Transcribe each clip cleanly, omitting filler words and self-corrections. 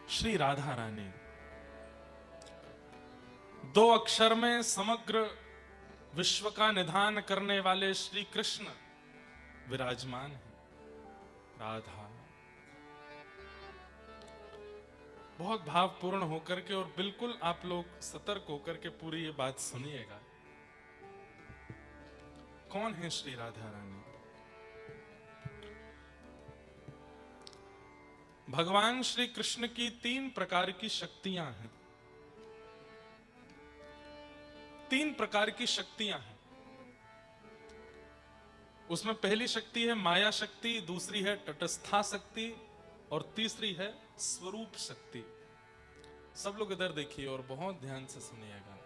श्री राधा रानी। दो अक्षर में समग्र विश्व का निधान करने वाले श्री कृष्ण विराजमान हैं। राधा बहुत भावपूर्ण होकर के, और बिल्कुल आप लोग सतर्क होकर के पूरी ये बात सुनिएगा। कौन है श्री राधा रानी? भगवान श्री कृष्ण की 3 प्रकार की शक्तियां हैं। 3 प्रकार की शक्तियां हैं। उसमें पहली शक्ति है माया शक्ति, दूसरी है तटस्था शक्ति, और तीसरी है स्वरूप शक्ति। सब लोग इधर देखिए और बहुत ध्यान से सुनिएगा।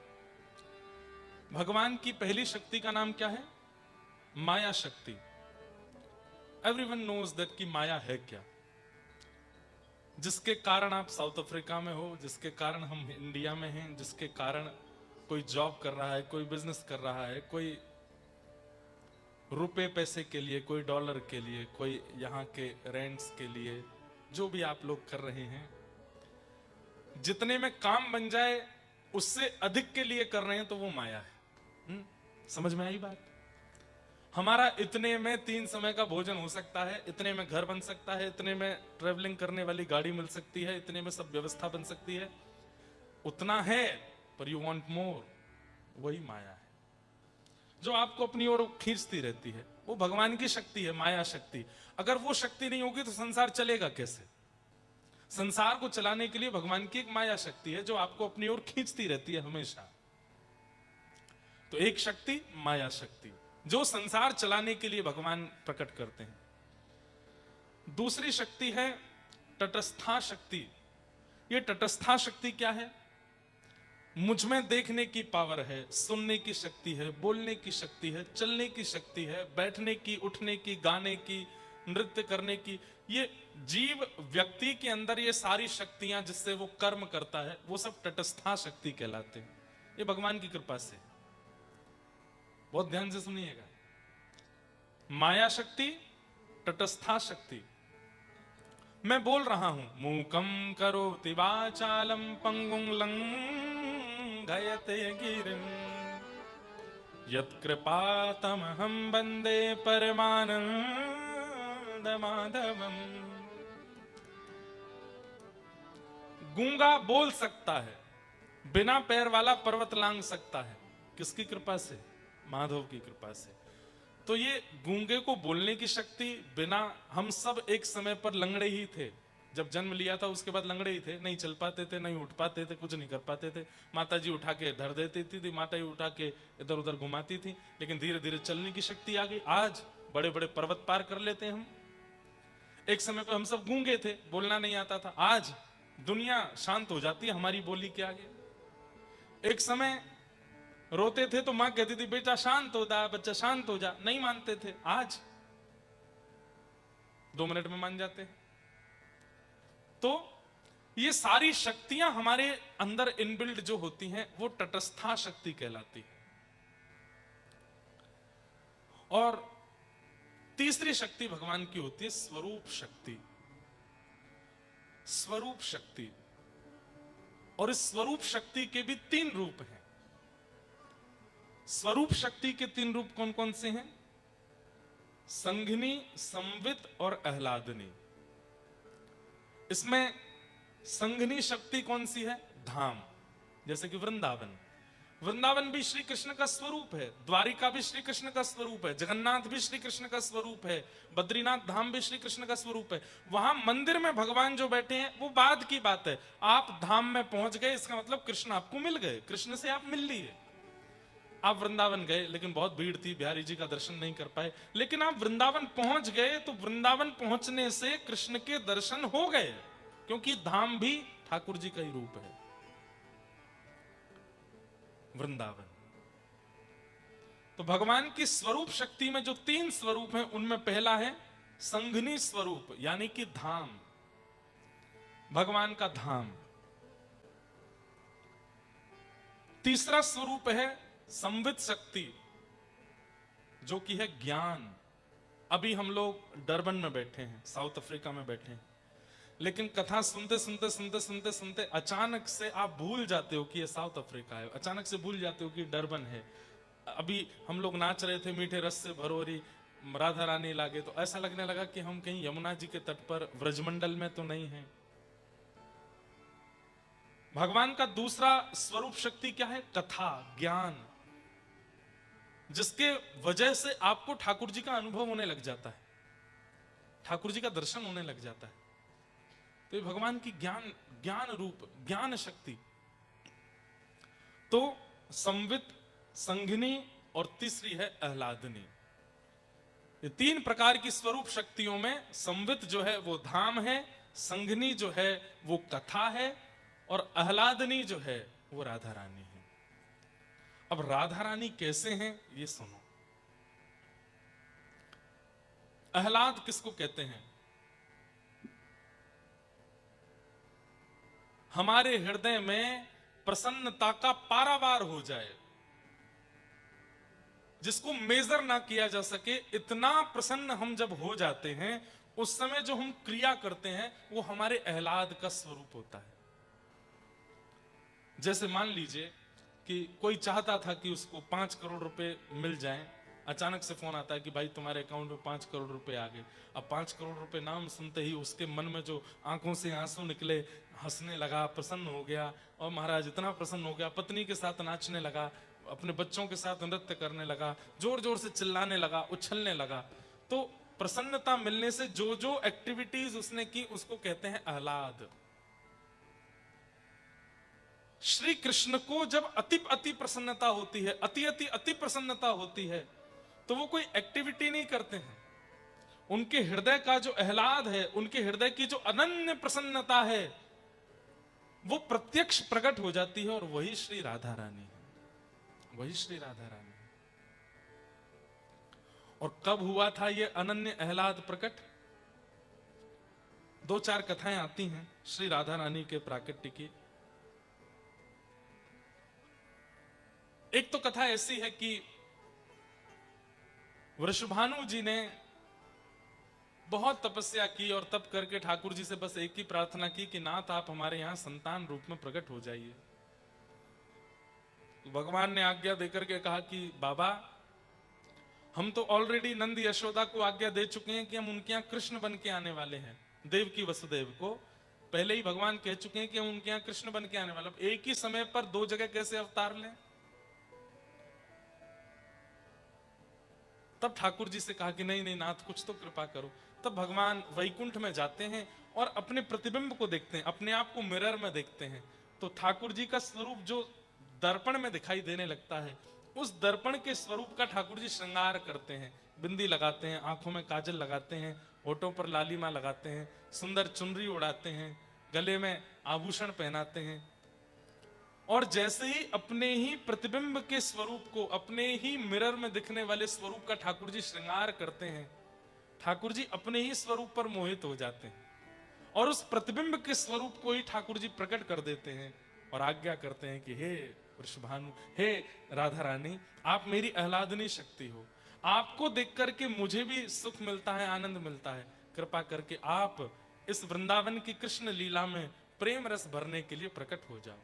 भगवान की पहली शक्ति का नाम क्या है? माया शक्ति। एवरीवन नोज दैट कि माया है क्या, जिसके कारण आप साउथ अफ्रीका में हो, जिसके कारण हम इंडिया में हैं, जिसके कारण कोई जॉब कर रहा है, कोई बिजनेस कर रहा है, कोई रुपए पैसे के लिए, कोई डॉलर के लिए, कोई यहाँ के रेंट्स के लिए, जो भी आप लोग कर रहे हैं, जितने में काम बन जाए उससे अधिक के लिए कर रहे हैं, तो वो माया है। समझ में आई बात? हमारा इतने में 3 समय का भोजन हो सकता है, इतने में घर बन सकता है, इतने में ट्रेवलिंग करने वाली गाड़ी मिल सकती है, इतने में सब व्यवस्था बन सकती है। उतना है, पर यू वांट मोर। वही माया है जो आपको अपनी ओर खींचती रहती है। वो भगवान की शक्ति है, माया शक्ति। अगर वो शक्ति नहीं होगी तो संसार चलेगा कैसे? संसार को चलाने के लिए भगवान की एक माया शक्ति है जो आपको अपनी ओर खींचती रहती है हमेशा। तो एक शक्ति माया शक्ति जो संसार चलाने के लिए भगवान प्रकट करते हैं। दूसरी शक्ति है तटस्था शक्ति। ये तटस्था शक्ति क्या है? मुझ में देखने की पावर है, सुनने की शक्ति है, बोलने की शक्ति है, चलने की शक्ति है, बैठने की, उठने की, गाने की, नृत्य करने की। ये जीव व्यक्ति के अंदर ये सारी शक्तियां जिससे वो कर्म करता है, वो सब तटस्था शक्ति कहलाते हैं। ये भगवान की कृपा से। बहुत ध्यान से सुनिएगा। माया शक्ति, तटस्था शक्ति। मैं बोल रहा हूं, मूकम करोति वाचालम पंगुं लंघयते गिरिम यत्कृपातमहं वन्दे परमानंद माधवम। गूंगा बोल सकता है, बिना पैर वाला पर्वत लांघ सकता है। किसकी कृपा से? माधव की कृपा से। तो ये गूंगे को बोलने की शक्ति, बिना, हम सब एक समय पर लंगड़े ही थे। जब जन्म लिया था उसके बाद लंगड़े ही थे, नहीं चल पाते थे, नहीं उठ पाते थे, कुछ नहीं कर पाते थे। माता जी उठा के धर देती थी, माता जी उठा के इधर उधर घुमाती थी, लेकिन धीरे धीरे चलने की शक्ति आ गई। आज बड़े बड़े पर्वत पार कर लेते हैं हम। एक समय पर हम सब गूंगे थे, बोलना नहीं आता था। आज दुनिया शांत हो जाती है हमारी बोली के आगे। एक समय रोते थे तो मां कहती थी बेटा शांत हो जा, बच्चा शांत हो जा, नहीं मानते थे। आज 2 मिनट में मान जाते हैं। तो ये सारी शक्तियां हमारे अंदर इनबिल्ड जो होती हैं वो तटस्था शक्ति कहलाती है। और तीसरी शक्ति भगवान की होती है स्वरूप शक्ति। स्वरूप शक्ति। और इस स्वरूप शक्ति के भी 3 रूप हैं। स्वरूप शक्ति के 3 रूप कौन कौन से हैं? संघिनी, संवित और आह्लादनी। इसमें संघिनी शक्ति कौन सी है? धाम। जैसे कि वृंदावन। वृंदावन भी श्री कृष्ण का स्वरूप है, द्वारिका भी श्री कृष्ण का स्वरूप है, जगन्नाथ भी श्री कृष्ण का स्वरूप है, बद्रीनाथ धाम भी श्री कृष्ण का स्वरूप है। वहां मंदिर में भगवान जो बैठे हैं वो बाद की बात है। आप धाम में पहुंच गए, इसका मतलब कृष्ण आपको मिल गए, कृष्ण से आप मिल लिए। आप वृंदावन गए, लेकिन बहुत भीड़ थी, बिहारी जी का दर्शन नहीं कर पाए, लेकिन आप वृंदावन पहुंच गए, तो वृंदावन पहुंचने से कृष्ण के दर्शन हो गए, क्योंकि धाम भी ठाकुर जी का ही रूप है, वृंदावन। तो भगवान की स्वरूप शक्ति में जो 3 स्वरूप हैं, उनमें पहला है संघिनी स्वरूप, यानी कि धाम, भगवान का धाम। तीसरा स्वरूप है संवित शक्ति, जो कि है ज्ञान। अभी हम लोग डरबन में बैठे हैं, साउथ अफ्रीका में बैठे हैं, लेकिन कथा सुनते सुनते सुनते सुनते सुनते अचानक से आप भूल जाते हो कि ये साउथ अफ्रीका है, अचानक से भूल जाते हो कि डरबन है। अभी हम लोग नाच रहे थे मीठे रस से भरोरी राधा रानी लागे, तो ऐसा लगने लगा कि हम कहीं यमुना जी के तट पर व्रजमंडल में तो नहीं है। भगवान का दूसरा स्वरूप शक्ति क्या है? कथा, ज्ञान, जिसके वजह से आपको ठाकुर जी का अनुभव होने लग जाता है, ठाकुर जी का दर्शन होने लग जाता है। तो ये भगवान की ज्ञान रूप ज्ञान शक्ति। तो संवित, संघिनी और तीसरी है आह्लादनी। ये तीन प्रकार की स्वरूप शक्तियों में संवित जो है वो धाम है, संघिनी जो है वो कथा है, और आह्लादनी जो है वो राधा रानी है। अब राधा रानी कैसे हैं ये सुनो। आह्लाद किसको कहते हैं? हमारे हृदय में प्रसन्नता का पारावार हो जाए, जिसको मेजर ना किया जा सके, इतना प्रसन्न हम जब हो जाते हैं, उस समय जो हम क्रिया करते हैं वो हमारे आह्लाद का स्वरूप होता है। जैसे मान लीजिए कि कोई चाहता था कि उसको 5 करोड़ रुपए मिल जाएं, अचानक से फोन आता है कि भाई तुम्हारे अकाउंट में 5 करोड़ रुपए आ गए। अब 5 करोड़ रुपए नाम सुनते ही उसके मन में जो आंखों से आंसू निकले, हंसने लगा, प्रसन्न हो गया, और महाराज इतना प्रसन्न हो गया, पत्नी के साथ नाचने लगा, अपने बच्चों के साथ नृत्य करने लगा, जोर जोर से चिल्लाने लगा, उछलने लगा। तो प्रसन्नता मिलने से जो जो एक्टिविटीज उसने की उसको कहते हैं आह्लाद। श्री कृष्ण को जब अति प्रसन्नता होती है, अति प्रसन्नता होती है, तो वो कोई एक्टिविटी नहीं करते हैं। उनके हृदय का जो आह्लाद है, उनके हृदय की जो अनन्य प्रसन्नता है, वो प्रत्यक्ष प्रकट हो जाती है, और वही श्री राधा रानी है, वही श्री राधा रानी है। और कब हुआ था ये अनन्य आह्लाद प्रकट? 2-4 कथाएं आती हैं श्री राधा रानी के प्राकट्य की। एक तो कथा ऐसी है कि वृषभानु जी ने बहुत तपस्या की, और तप करके ठाकुर जी से बस एक ही प्रार्थना की कि नाथ आप हमारे यहां संतान रूप में प्रकट हो जाइए। भगवान ने आज्ञा देकर के कहा कि बाबा, हम तो ऑलरेडी नंद यशोदा को आज्ञा दे चुके हैं कि हम उनके यहां कृष्ण बन के आने वाले हैं। देवकी वसुदेव को पहले ही भगवान कह चुके हैं कि हम उनके यहां कृष्ण बन के आने वाले। एक ही समय पर 2 जगह कैसे अवतार लें? तब ठाकुर जी से कहा कि नहीं नहीं नाथ, कुछ तो कृपा करो। तब भगवान वैकुंठ में जाते हैं और अपने प्रतिबिंब को देखते हैं, अपने आप को मिरर में देखते हैं। तो ठाकुर जी का स्वरूप जो दर्पण में दिखाई देने लगता है, उस दर्पण के स्वरूप का ठाकुर जी श्रृंगार करते हैं, बिंदी लगाते हैं, आंखों में काजल लगाते हैं, होठों पर लालिमा लगाते हैं, सुंदर चुनरी उड़ाते हैं, गले में आभूषण पहनाते हैं। और जैसे ही अपने ही प्रतिबिंब के स्वरूप को, अपने ही मिरर में दिखने वाले स्वरूप का ठाकुर जी श्रृंगार करते हैं, ठाकुर जी अपने ही स्वरूप पर मोहित हो जाते हैं, और उस प्रतिबिंब के स्वरूप को ही ठाकुर जी प्रकट कर देते हैं, और आज्ञा करते हैं कि हे वृषभानु, हे राधा रानी, आप मेरी आह्लादनी शक्ति हो, आपको देख करके मुझे भी सुख मिलता है, आनंद मिलता है, कृपा करके आप इस वृंदावन की कृष्ण लीला में प्रेम रस भरने के लिए प्रकट हो जाओ।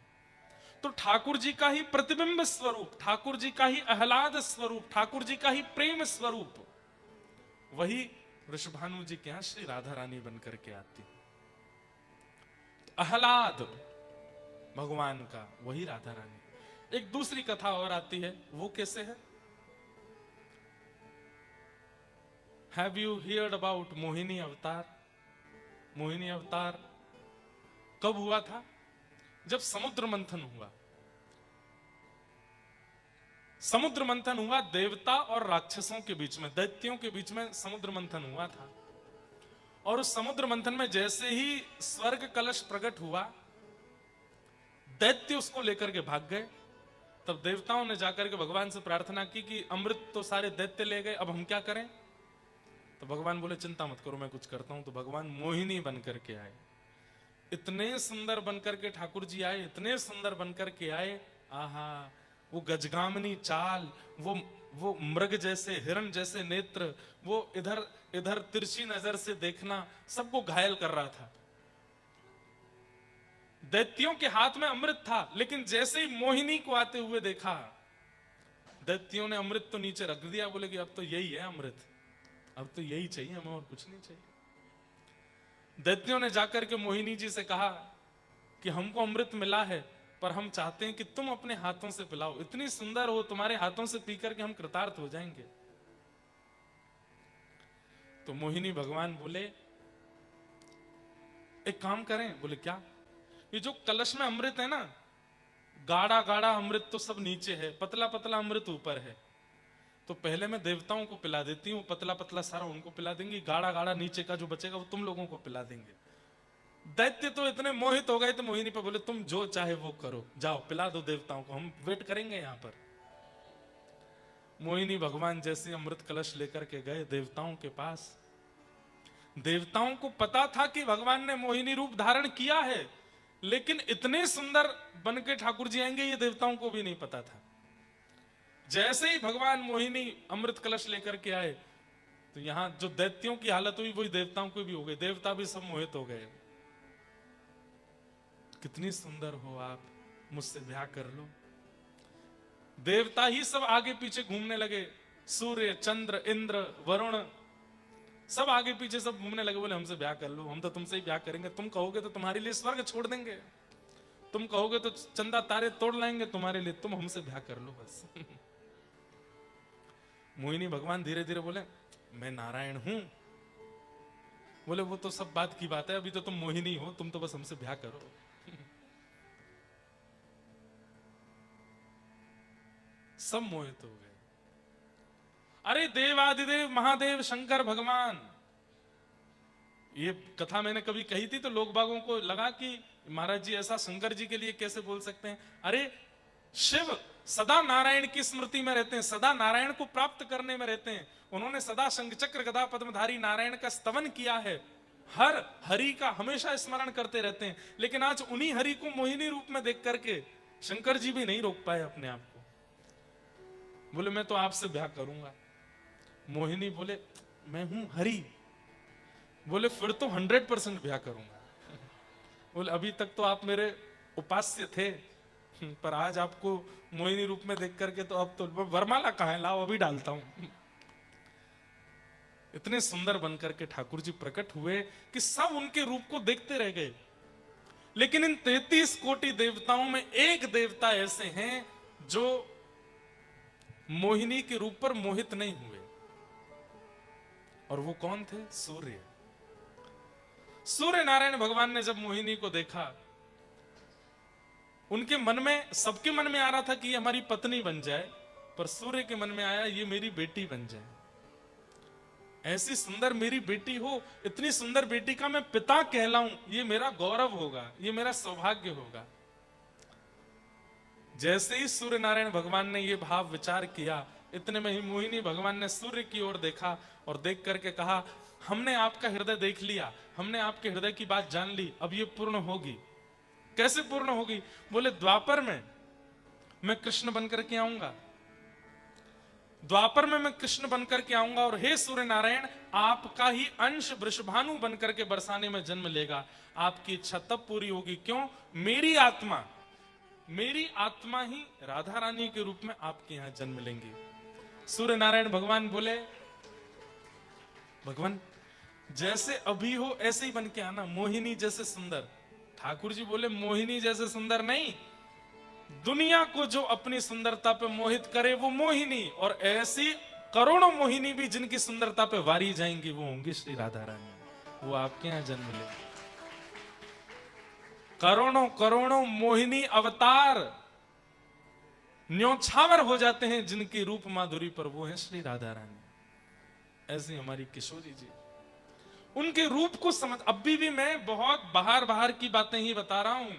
तो ठाकुर जी का ही प्रतिबिंब स्वरूप, ठाकुर जी का ही आह्लाद स्वरूप, ठाकुर जी का ही प्रेम स्वरूप, वही वृषभानु जी के यहां श्री राधा रानी बनकर के आती। आह्लाद भगवान का, वही राधा रानी। एक दूसरी कथा और आती है, वो कैसे है? Have you heard about Mohini अवतार? मोहिनी अवतार कब हुआ था? जब समुद्र मंथन हुआ। समुद्र मंथन हुआ देवता और राक्षसों के बीच में, दैत्यों के बीच में समुद्र मंथन हुआ था। और उस समुद्र मंथन में जैसे ही स्वर्ग कलश प्रकट हुआ, दैत्य उसको लेकर के भाग गए। तब देवताओं ने जाकर के भगवान से प्रार्थना की कि अमृत तो सारे दैत्य ले गए, अब हम क्या करें? तो भगवान बोले चिंता मत करो, मैं कुछ करता हूं। तो भगवान मोहिनी बनकर के आए, इतने सुंदर बनकर के ठाकुर जी आए, इतने सुंदर बनकर के आए, आहा, वो गजगामिनी चाल, वो मृग जैसे, हिरण जैसे नेत्र, वो इधर इधर तिरछी नजर से देखना, सबको घायल कर रहा था। दैत्यों के हाथ में अमृत था, लेकिन जैसे ही मोहिनी को आते हुए देखा, दैत्यों ने अमृत तो नीचे रख दिया, बोले कि अब तो यही है अमृत, अब तो यही चाहिए हमें और कुछ नहीं चाहिए। दैत्यों ने जाकर के मोहिनी जी से कहा कि हमको अमृत मिला है, पर हम चाहते हैं कि तुम अपने हाथों से पिलाओ, इतनी सुंदर हो, तुम्हारे हाथों से पी करके हम कृतार्थ हो जाएंगे। तो मोहिनी भगवान बोले एक काम करें। बोले क्या? ये जो कलश में अमृत है ना, गाढ़ा गाढ़ा अमृत तो सब नीचे है, पतला पतला अमृत ऊपर है, तो पहले मैं देवताओं को पिला देती हूँ, पतला पतला सारा उनको पिला देंगी, गाढ़ा गाढ़ा नीचे का जो बचेगा वो तुम लोगों को पिला देंगे। दैत्य तो इतने मोहित हो गए तो मोहिनी पे बोले तुम जो चाहे वो करो, जाओ पिला दो देवताओं को, हम वेट करेंगे यहां पर। मोहिनी भगवान जैसे अमृत कलश लेकर के गए देवताओं के पास, देवताओं को पता था कि भगवान ने मोहिनी रूप धारण किया है, लेकिन इतने सुंदर बन के ठाकुर जी आएंगे ये देवताओं को भी नहीं पता था। जैसे ही भगवान मोहिनी अमृत कलश लेकर के आए, तो यहां जो दैत्यों की हालत हुई वही देवताओं को भी हो गई, देवता भी सब मोहित हो गए। कितनी सुंदर हो आप, मुझसे ब्याह कर लो। देवता ही सब आगे पीछे घूमने लगे, सूर्य चंद्र इंद्र वरुण सब आगे पीछे सब घूमने लगे, बोले हमसे ब्याह कर लो, हम तो तुमसे ही ब्याह करेंगे, तुम कहोगे तो तुम्हारे लिए स्वर्ग छोड़ देंगे, तुम कहोगे तो चंदा तारे तोड़ लाएंगे तुम्हारे लिए, तुम हमसे ब्याह कर लो बस। मोहिनी भगवान धीरे धीरे बोले मैं नारायण हूं। बोले वो तो सब बात की बात है, अभी तो तुम मोहिनी हो, तुम तो बस हमसे ब्याह करो। सब मोहित हो गए। अरे देवादिदेव महादेव शंकर भगवान, ये कथा मैंने कभी कही थी तो लोग बागों को लगा कि महाराज जी ऐसा शंकर जी के लिए कैसे बोल सकते हैं। अरे शिव सदा नारायण की स्मृति में रहते हैं, सदा नारायण को प्राप्त करने में रहते हैं, उन्होंने सदा शंख चक्र गदा पद्मधारी नारायण का स्तवन किया है, हर हरि का हमेशा स्मरण करते रहते हैं, लेकिन आज उन्हीं हरि को मोहिनी रूप में देख करके शंकर जी भी नहीं रोक पाए अपने आप को। बोले मैं तो आपसे ब्याह करूंगा। मोहिनी बोले मैं हूं हरि। बोले फिर तो 100% ब्याह करूंगा। बोले अभी तक तो आप मेरे उपास्य थे, पर आज आपको मोहिनी रूप में देख करके तो अब तो वरमाला कहाँ है, लाओ अभी डालता हूं। इतने सुंदर बनकर के ठाकुर जी प्रकट हुए कि सब उनके रूप को देखते रह गए। लेकिन इन 33 कोटि देवताओं में एक देवता ऐसे हैं जो मोहिनी के रूप पर मोहित नहीं हुए, और वो कौन थे? सूर्य। सूर्य नारायण भगवान ने जब मोहिनी को देखा, उनके मन में, सबके मन में आ रहा था कि ये हमारी पत्नी बन जाए, पर सूर्य के मन में आया ये मेरी बेटी बन जाए। ऐसी सुंदर मेरी बेटी हो, इतनी सुंदर बेटी का मैं पिता कहलाऊं, ये मेरा गौरव होगा, ये मेरा सौभाग्य होगा। जैसे ही सूर्य नारायण भगवान ने ये भाव विचार किया, इतने में ही मोहिनी भगवान ने सूर्य की ओर देखा और देख करके कहा हमने आपका हृदय देख लिया, हमने आपके हृदय की बात जान ली, अब ये पूर्ण होगी। कैसे पूर्ण होगी? बोले द्वापर में मैं कृष्ण बनकर के आऊंगा, द्वापर में मैं कृष्ण बनकर के आऊंगा, और हे सूर्य नारायण आपका ही अंश वृषभानु बनकर के बरसाने में जन्म लेगा। आपकी इच्छा तब पूरी होगी। क्यों? मेरी आत्मा ही राधा रानी के रूप में आपके यहां जन्म लेंगी। सूर्य नारायण भगवान बोले भगवान जैसे अभी हो ऐसे ही बन के आना, मोहिनी जैसे सुंदर। ठाकुर जी बोले मोहिनी जैसे सुंदर नहीं, दुनिया को जो अपनी सुंदरता पे मोहित करे वो मोहिनी, और ऐसी करोड़ों मोहिनी भी जिनकी सुंदरता पे वारी जाएंगी वो होंगी श्री राधा रानी, वो आपके यहां जन्म लेंगे। करोड़ों करोड़ों मोहिनी अवतार न्योछावर हो जाते हैं जिनकी रूप माधुरी पर, वो है श्री राधा रानी। ऐसी हमारी किशोरी जी, उनके रूप को समझ, अभी भी मैं बहुत बाहर की बातें ही बता रहा हूं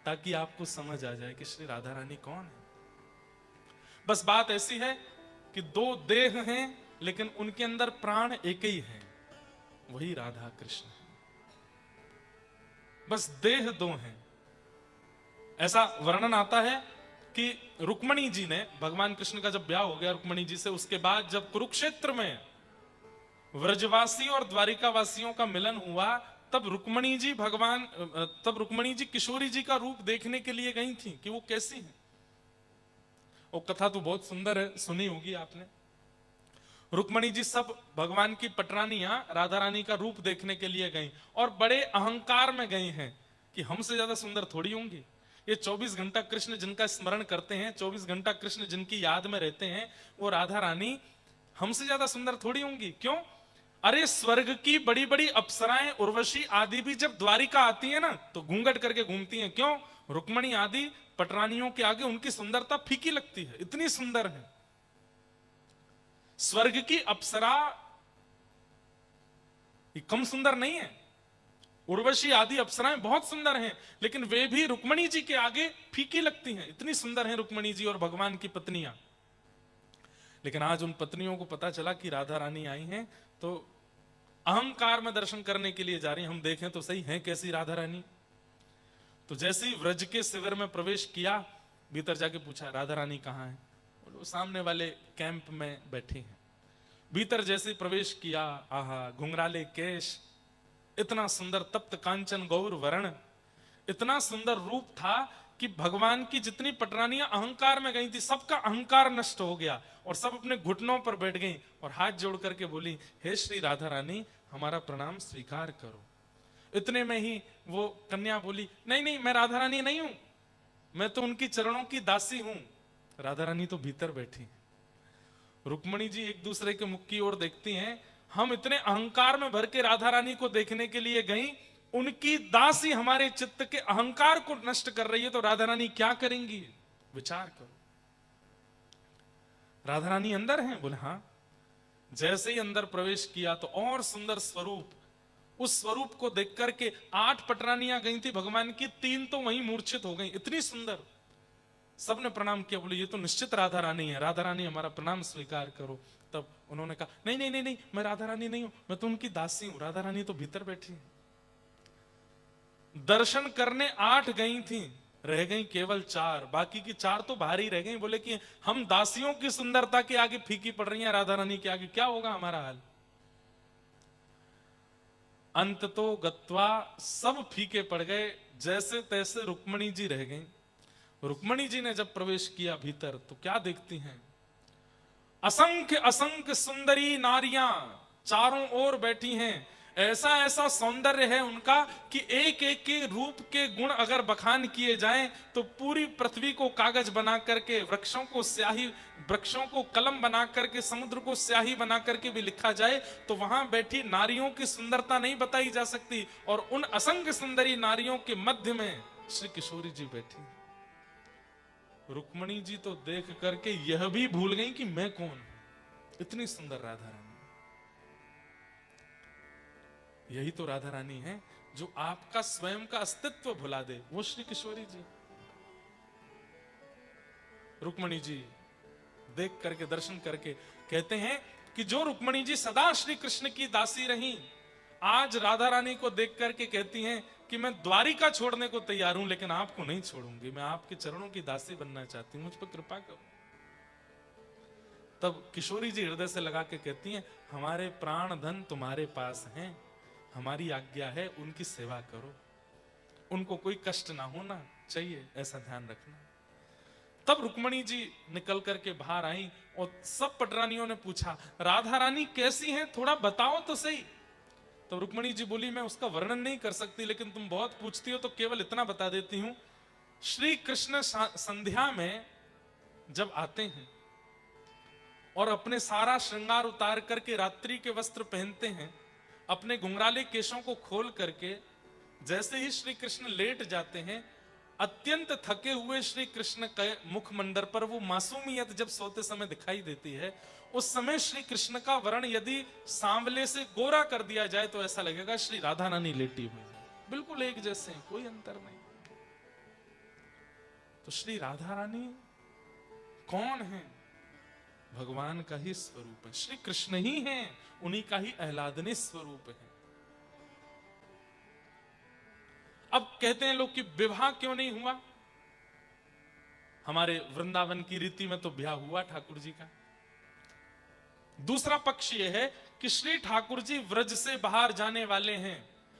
ताकि आपको समझ आ जाए कि श्री राधा रानी कौन है। बस बात ऐसी है कि दो देह हैं लेकिन उनके अंदर प्राण एक ही है, वही राधा कृष्ण है। बस देह दो हैं। ऐसा वर्णन आता है कि रुक्मणी जी ने, भगवान कृष्ण का जब ब्याह हो गया रुक्मणी जी से, उसके बाद जब कुरुक्षेत्र में व्रजवासी और द्वारिका वासियों का मिलन हुआ, तब रुक्मणी जी किशोरी जी का रूप देखने के लिए गई थी कि वो कैसी है। वो कथा तो बहुत सुंदर है, सुनी होगी आपने। रुक्मणी जी सब भगवान की पटरानियां राधा रानी का रूप देखने के लिए गई और बड़े अहंकार में गई हैं कि हमसे ज्यादा सुंदर थोड़ी होंगी। ये 24 घंटा कृष्ण जिनका स्मरण करते हैं, 24 घंटा कृष्ण जिनकी याद में रहते हैं, वो राधा रानी हमसे ज्यादा सुंदर थोड़ी होंगी। क्यों? अरे स्वर्ग की बड़ी बड़ी अप्सराएं उर्वशी आदि भी जब द्वारिका आती है ना तो घूंघट करके घूमती हैं। क्यों? रुक्मणी आदि पटरानियों के आगे उनकी सुंदरता फीकी लगती है, इतनी सुंदर है। स्वर्ग की अप्सरा कम सुंदर नहीं है, उर्वशी आदि अप्सराएं बहुत सुंदर हैं, लेकिन वे भी रुक्मणी जी के आगे फीकी लगती हैं, इतनी सुंदर हैं रुक्मणी जी और भगवान की पत्नियां। लेकिन आज उन पत्नियों को पता चला कि राधा रानी आई हैं, तो अहंकार में दर्शन करने के लिए जा रही हैं। हम देखें तो सही है कैसी राधा रानी। तो जैसे ही व्रज के शिविर में प्रवेश किया, भीतर जाके पूछा राधा रानी कहाँ है? वो सामने वाले कैंप में बैठी हैं। भीतर जैसे प्रवेश किया, आहा घुंघराले केश, इतना सुंदर तप्त कांचन गौर वर्ण, इतना सुंदर रूप था कि भगवान की जितनी पटरानियां अहंकार में गई थी सबका अहंकार नष्ट हो गया और सब अपने घुटनों पर बैठ गई और हाथ जोड़ करके बोली, हे श्री राधा रानी हमारा प्रणाम स्वीकार करो। इतने में ही वो कन्या बोली, नहीं नहीं मैं राधा रानी नहीं हूं, मैं तो उनकी चरणों की दासी हूं। राधा रानी तो भीतर बैठी। रुक्मणी जी एक दूसरे के मुख की ओर देखती हैं, हम इतने अहंकार में भर के राधा रानी को देखने के लिए गई, उनकी दासी हमारे चित्त के अहंकार को नष्ट कर रही है, तो राधा रानी क्या करेंगी? विचार करो। राधा रानी अंदर हैं? बोले हाँ। जैसे ही अंदर प्रवेश किया तो और सुंदर स्वरूप, उस स्वरूप को देख करके 8 पटरानियां गई थी भगवान की, 3 तो वहीं मूर्छित हो गई, इतनी सुंदर। सबने प्रणाम किया, बोले ये तो निश्चित राधा रानी है, राधा रानी हमारा प्रणाम स्वीकार करो। तब उन्होंने कहा, नहीं नहीं नहीं नहीं मैं राधा रानी नहीं हूं, मैं तो उनकी दासी हूं। राधा रानी तो भीतर बैठी है। दर्शन करने 8 गई थी, रह गई केवल 4, बाकी की 4 तो बाहर ही रह गई। बोले कि हम दासियों की सुंदरता के आगे फीकी पड़ रही हैं, राधा रानी के आगे क्या होगा हमारा हाल। अंत तो गत्वा सब फीके पड़ गए, जैसे तैसे रुक्मणी जी रह गई। रुक्मणी जी ने जब प्रवेश किया भीतर तो क्या देखती हैं? असंख्य असंख्य सुंदरी नारियां चारों ओर बैठी हैं। ऐसा ऐसा सौंदर्य है उनका कि एक एक के रूप के गुण अगर बखान किए जाएं तो पूरी पृथ्वी को कागज बना करके, वृक्षों को स्याही, वृक्षों को कलम बना करके, समुद्र को स्याही बना करके भी लिखा जाए तो वहां बैठी नारियों की सुंदरता नहीं बताई जा सकती। और उन असंख्य सुंदरी नारियों के मध्य में श्री किशोरी जी बैठी। रुक्मणी जी तो देख करके यह भी भूल गई कि मैं कौन हूं, इतनी सुंदर राधा रानी। यही तो राधा रानी है जो आपका स्वयं का अस्तित्व भुला दे, वो श्री किशोरी जी। रुक्मणी जी देख करके, दर्शन करके कहते हैं कि जो रुक्मणी जी सदा श्री कृष्ण की दासी रही, आज राधा रानी को देख करके कहती हैं कि मैं द्वारिका छोड़ने को तैयार हूं लेकिन आपको नहीं छोड़ूंगी, मैं आपके चरणों की दासी बनना चाहती हूं, मुझ पर कृपा करो। तब किशोरी जी हृदय से लगा के कहती हैं, हमारे प्राण धन तुम्हारे पास हैं, हमारी आज्ञा है उनकी सेवा करो, उनको कोई कष्ट ना होना चाहिए, ऐसा ध्यान रखना। तब रुक्मणी जी निकल करके बाहर आई और सब पटरानियों ने पूछा, राधा रानी कैसी हैं, थोड़ा बताओ तो सही। तो रुक्मणी जी बोली, मैं उसका वर्णन नहीं कर सकती, लेकिन तुम बहुत पूछती हो तो केवल इतना बता देती हूं। श्री कृष्ण संध्या में जब आते हैं और अपने सारा श्रृंगार उतार करके रात्रि के वस्त्र पहनते हैं, अपने घुंघराले केशों को खोल करके जैसे ही श्री कृष्ण लेट जाते हैं, अत्यंत थके हुए श्री कृष्ण के मुखमंडल पर वो मासूमियत जब सोते समय दिखाई देती है। उस समय श्री कृष्ण का वर्ण यदि सांवले से गोरा कर दिया जाए तो ऐसा लगेगा श्री राधा रानी लेटी हुई है, बिल्कुल एक जैसे, कोई अंतर नहीं। तो श्री राधा रानी कौन है? भगवान का ही स्वरूप है, श्री कृष्ण ही हैं, उन्हीं का ही आह्लादनीय स्वरूप है। अब कहते हैं लोग कि विवाह क्यों नहीं हुआ? हमारे वृंदावन की रीति में तो ब्याह हुआ ठाकुर जी का। दूसरा पक्ष यह है कि श्री ठाकुर जी व्रज से बाहर जाने वाले हैं,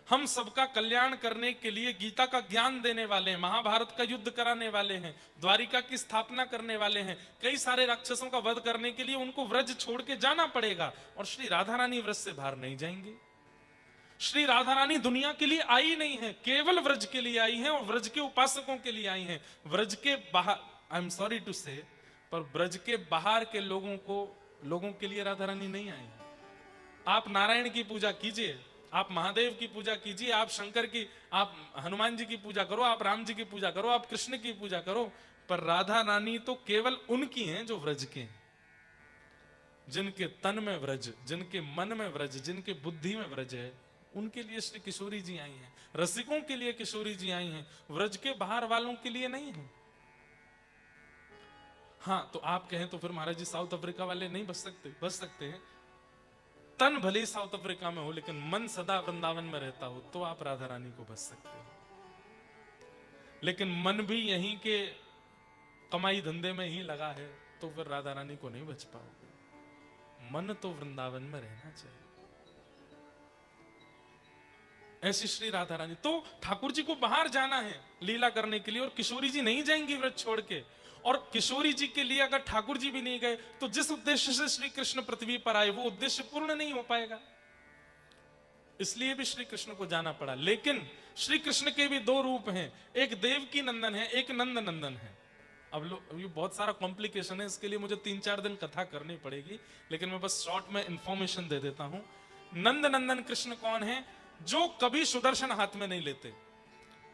हम सबका कल्याण करने के लिए गीता का ज्ञान देने वाले हैं, महाभारत का युद्ध कराने वाले हैं, द्वारिका की स्थापना करने वाले हैं, कई सारे राक्षसों का वध करने के लिए उनको व्रज छोड़ के जाना पड़ेगा। और श्री राधा रानी व्रज से बाहर नहीं जाएंगे। श्री राधा रानी दुनिया के लिए आई नहीं है, केवल व्रज के लिए आई है और व्रज के उपासकों के लिए आई हैं। व्रज के बाहर, आई एम सॉरी टू से, पर ब्रज के बाहर के लोगों के लिए राधा रानी नहीं आई है। आप नारायण की पूजा कीजिए, आप महादेव की पूजा कीजिए, आप शंकर की, आप हनुमान जी की पूजा करो, आप राम जी की पूजा करो, आप कृष्ण की पूजा करो, पर राधा रानी तो केवल उनकी हैं जो व्रज के हैं, जिनके तन में व्रज, जिनके मन में व्रज, जिनके बुद्धि में व्रज है, उनके लिए श्री किशोरी जी आई हैं। रसिकों के लिए किशोरी जी आई हैं, व्रज के बाहर वालों के लिए नहीं है। हाँ, तो आप कहें तो फिर महाराज जी साउथ अफ्रीका वाले नहीं बच सकते? बच सकते हैं। तन भले ही साउथ अफ्रीका में हो, लेकिन मन सदा वृंदावन में रहता हो, तो आप राधा रानी को बच सकते हैं। लेकिन मन भी यहीं के कमाई धंधे में ही लगा है, तो फिर राधा रानी को नहीं बच पाओगे। मन तो वृंदावन में रहना चाहिए। ऐसी श्री राधा रानी, तो ठाकुर जी को बाहर जाना है लीला करने के लिए, और किशोरी जी नहीं जाएंगी व्रत छोड़ के। और किशोरी जी के लिए अगर ठाकुर जी भी नहीं गए, तो जिस उद्देश्य से श्री कृष्ण पृथ्वी पर आए वो उद्देश्य पूर्ण नहीं हो पाएगा। इसलिए भी श्री कृष्ण को जाना पड़ा। लेकिन श्री कृष्ण के भी दो रूप हैं, एक देवकी नंदन है, एक नंद नंदन है। अब ये बहुत सारा कॉम्प्लिकेशन है, इसके लिए मुझे 3-4 दिन कथा करनी पड़ेगी, लेकिन मैं बस शॉर्ट में इंफॉर्मेशन दे देता हूं। नंद नंदन कृष्ण कौन है? जो कभी सुदर्शन हाथ में नहीं लेते,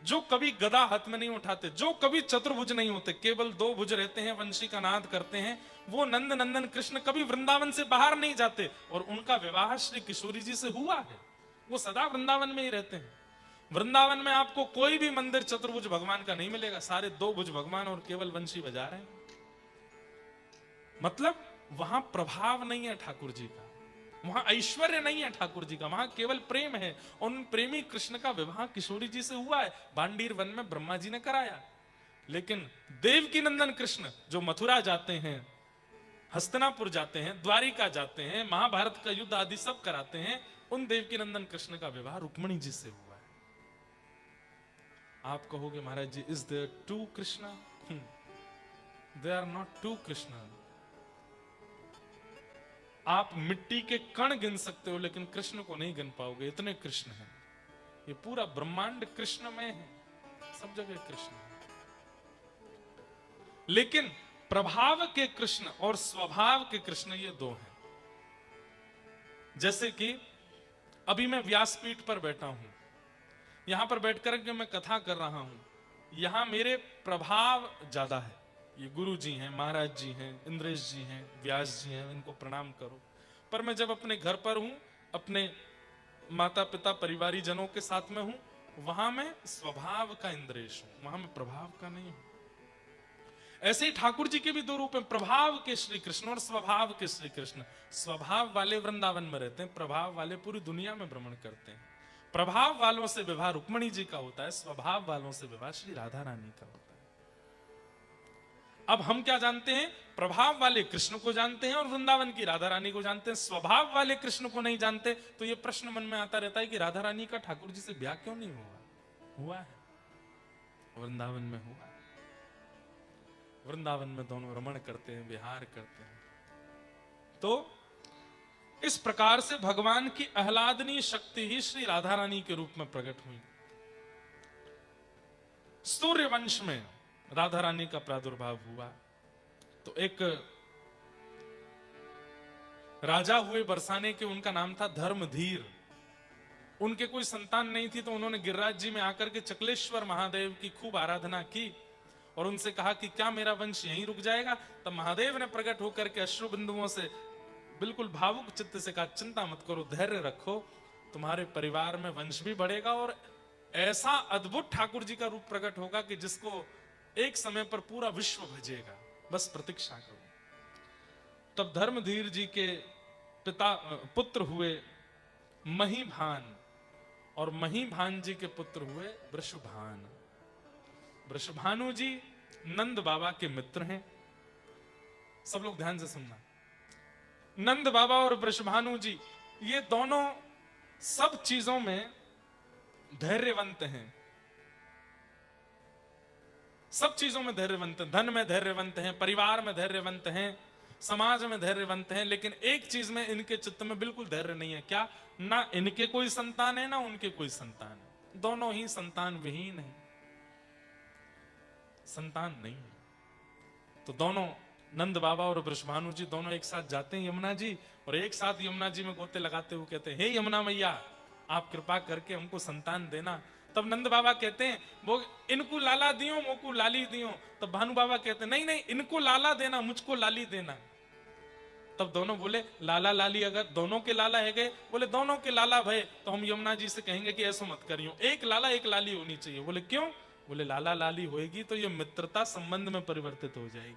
जो कभी गदा हाथ में नहीं उठाते, जो कभी चतुर्भुज नहीं होते, केवल 2 भुज रहते हैं, वंशी का नाद करते हैं, वो नंद नंदन कृष्ण कभी वृंदावन से बाहर नहीं जाते। और उनका विवाह श्री किशोरी जी से हुआ है, वो सदा वृंदावन में ही रहते हैं। वृंदावन में आपको कोई भी मंदिर चतुर्भुज भगवान का नहीं मिलेगा, सारे 2 भुज भगवान और केवल वंशी बजा रहे हैं। मतलब वहां प्रभाव नहीं है ठाकुर जी का, वहां ऐश्वर्य नहीं है ठाकुर जी का, वहां केवल प्रेम है। उन प्रेमी कृष्ण का विवाह किशोरी जी से हुआ है, बांडीर वन में ब्रह्मा जी ने कराया। लेकिन देवकी नंदन कृष्ण जो मथुरा जाते हैं, हस्तिनापुर जाते हैं, द्वारिका जाते हैं, महाभारत का युद्ध आदि सब कराते हैं, उन देवकी नंदन कृष्ण का विवाह रुक्मिणी जी से हुआ है। आप कहोगे Maharaj ji, is there 2 Krishna? They are not 2 Krishna. आप मिट्टी के कण गिन सकते हो, लेकिन कृष्ण को नहीं गिन पाओगे, इतने कृष्ण हैं। ये पूरा ब्रह्मांड कृष्ण में है, सब जगह कृष्ण है। लेकिन प्रभाव के कृष्ण और स्वभाव के कृष्ण ये 2 हैं। जैसे कि अभी मैं व्यासपीठ पर बैठा हूं, यहां पर बैठकर के मैं कथा कर रहा हूं, यहां मेरे प्रभाव ज्यादा है। ये गुरु जी हैं, महाराज जी हैं, इंद्रेश जी हैं, व्यास जी हैं, इनको प्रणाम करो। पर मैं जब अपने घर पर हूं, अपने माता पिता परिवारी जनों के साथ में हूं, वहां मैं स्वभाव का इंद्रेश हूं, वहां मैं प्रभाव का नहीं हूं। ऐसे ही ठाकुर जी के भी 2 रूप हैं, प्रभाव के श्री कृष्ण और स्वभाव के श्री कृष्ण। स्वभाव वाले वृंदावन में रहते हैं, प्रभाव वाले पूरी दुनिया में भ्रमण करते हैं। प्रभाव वालों से विवाह रुक्मिणी जी का होता है, स्वभाव वालों से विवाह श्री राधा रानी का होता है। अब हम क्या जानते हैं? प्रभाव वाले कृष्ण को जानते हैं और वृंदावन की राधा रानी को जानते हैं। स्वभाव वाले कृष्ण को नहीं जानते। तो ये प्रश्न मन में आता रहता है कि राधा रानी का ठाकुर जी से ब्याह क्यों नहीं हुआ? हुआ है, वृंदावन में हुआ है। वृंदावन में दोनों रमण करते हैं, विहार करते हैं। तो इस प्रकार से भगवान की आह्लादनीय शक्ति ही श्री राधा रानी के रूप में प्रकट हुई। सूर्य वंश में राधा रानी का प्रादुर्भाव हुआ। तो एक राजा हुए बरसाने के, उनका नाम था धर्मधीर। उनके कोई संतान नहीं थी, तो उन्होंने गिरिराज जी में आकर के चकलेश्वर महादेव की खूब आराधना की और उनसे कहा कि क्या मेरा वंश यहीं रुक जाएगा? तब महादेव ने प्रकट होकर के अश्रु बिंदुओं से बिल्कुल भावुक चित्त से कहा, चिंता मत करो, धैर्य रखो, तुम्हारे परिवार में वंश भी बढ़ेगा और ऐसा अद्भुत ठाकुर जी का रूप प्रकट होगा कि जिसको एक समय पर पूरा विश्व भजेगा, बस प्रतीक्षा करो। तब धर्मधीर जी के पुत्र हुए महीभान, और महीभान जी के पुत्र हुए वृषभान। वृषभानु जी नंद बाबा के मित्र हैं। सब लोग ध्यान से सुनना, नंद बाबा और वृषभानु जी ये दोनों सब चीजों में धैर्यवंत हैं, सब चीजों में धैर्यवंत हैं, धन में धैर्यवंत हैं, परिवार में धैर्यवंत हैं, समाज में धैर्यवंत हैं, लेकिन एक चीज में इनके चित्त में बिल्कुल धैर्य नहीं है। क्या? ना इनके कोई संतान है ना उनके कोई संतान है, दोनों ही संतान विहीन है, संतान नहीं है। तो दोनों नंद बाबा और वृषभानु जी दोनों एक साथ जाते हैं यमुना जी, और एक साथ यमुना जी में गोते लगाते हुए कहते हैं, हे यमुना मैया, आप कृपा करके हमको संतान देना। तब नंद बाबा कहते हैं, वो इनको लाला दियो मोको लाली दियो। तब भानु बाबा कहते हैं, नहीं नहीं, इनको लाला देना, मुझको लाली देना। तब दोनों बोले, लाला लाली अगर दोनों के लाला है गए, बोले दोनों के लाला भय तो हम यमुना जी से कहेंगे कि ऐसा मत करियो, एक लाला एक लाली होनी चाहिए। बोले क्यों? बोले लाला लाली होएगी तो ये मित्रता संबंध में परिवर्तित हो जाएगी,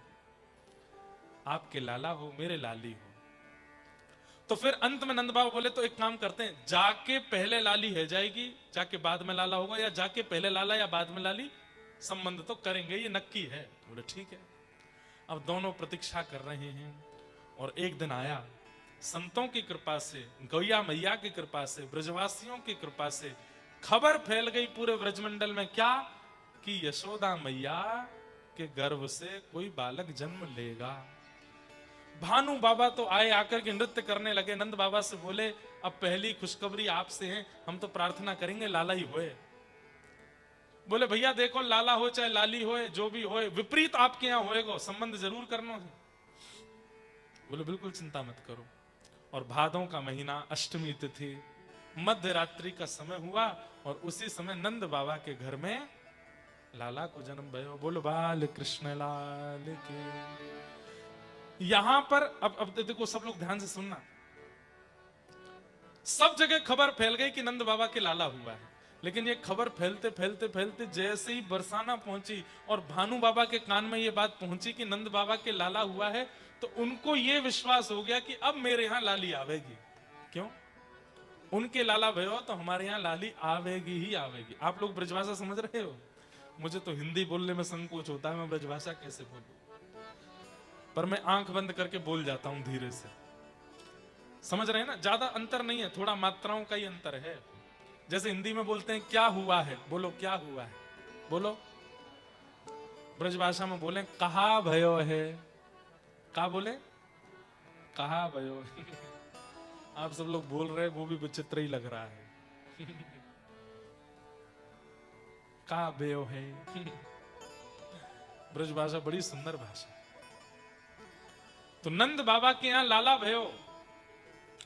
आपके लाला हो मेरे लाली हो। तो फिर अंत में नंद बाबा बोले, तो एक काम करते हैं, जाके पहले लाली है जाएगी, जाके बाद में लाला होगा, या जाके पहले लाला या बाद में लाली, संबंध तो करेंगे, ये नक्की है। बोले ठीक है। अब दोनों प्रतीक्षा कर रहे हैं, और एक दिन आया, संतों की कृपा से, गौया मैया की कृपा से, ब्रजवासियों की कृपा से खबर फैल गई पूरे ब्रजमंडल में, क्या? कि यशोदा मैया के गर्भ से कोई बालक जन्म लेगा। भानु बाबा तो आए, आकर के नृत्य करने लगे, नंद बाबा से बोले, अब पहली खुशखबरी आपसे है, हम तो प्रार्थना करेंगे लाला ही होए। बोले भैया देखो, लाला हो चाहे लाली होए, जो भी होए, विपरीत आपके यहां होएगा, संबंध जरूर करना है। बोले बिल्कुल चिंता मत करो। और भादों का महीना, अष्टमी तिथि, मध्य रात्रि का समय हुआ, और उसी समय नंद बाबा के घर में लाला को जन्म भयो। बोलो बाल कृष्ण लाल के। यहां पर अब देखो, सब लोग ध्यान से सुनना, सब जगह खबर फैल गई कि नंद बाबा के लाला हुआ है, लेकिन ये खबर फैलते फैलते फैलते जैसे ही बरसाना पहुंची और भानु बाबा के कान में ये बात पहुंची कि नंद बाबा के लाला हुआ है, तो उनको ये विश्वास हो गया कि अब मेरे यहां लाली आवेगी। क्यों? उनके लाला भयो तो हमारे यहां लाली आवेगी ही आवेगी। आप लोग ब्रजभाषा समझ रहे हो? मुझे तो हिंदी बोलने में संकोच होता है, मैं ब्रजभाषा कैसे बोलूं, पर मैं आंख बंद करके बोल जाता हूं धीरे से। समझ रहे हैं ना? ज्यादा अंतर नहीं है, थोड़ा मात्राओं का ही अंतर है। जैसे हिंदी में बोलते हैं क्या हुआ है, बोलो क्या हुआ है, बोलो। ब्रजभाषा में बोले कहा भयो है, का बोले कहा भयो है। आप सब लोग बोल रहे हैं, वो भी विचित्र ही लग रहा है। का भयो है। ब्रजभाषा बड़ी सुंदर भाषा। तो नंद बाबा के यहां लाला भयो,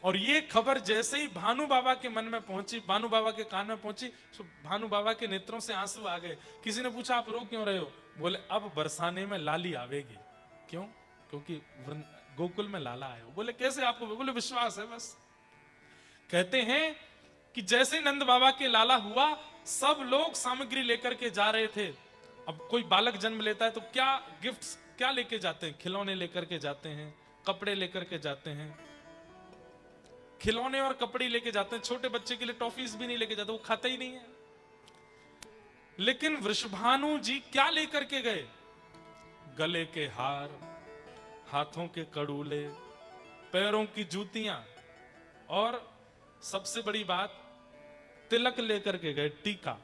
और ये खबर जैसे ही भानु बाबा के मन में पहुंची, भानु बाबा के कान में पहुंची, तो भानु बाबा के नेत्रों से आंसू आ गए। किसी ने पूछा आप रो क्यों रहे हो? बोले अब बरसाने में लाली आवेगी। क्यों? क्योंकि गोकुल में लाला आया। बोले कैसे आपको? बोले विश्वास है बस। कहते हैं कि जैसे नंद बाबा के लाला हुआ, सब लोग सामग्री लेकर के जा रहे थे। अब कोई बालक जन्म लेता है तो क्या गिफ्ट्स क्या लेके जाते हैं? खिलौने लेकर के जाते हैं, कपड़े लेकर के जाते हैं, खिलौने और कपड़े लेके जाते हैं। छोटे बच्चे के लिए टॉफीज भी नहीं लेके जाते, वो खाता ही नहीं है। लेकिन वृषभानु जी क्या लेकर के गए? गले के हार, हाथों के कड़ूले, पैरों की जूतियां, और सबसे बड़ी बात, तिलक लेकर के गए, टीका।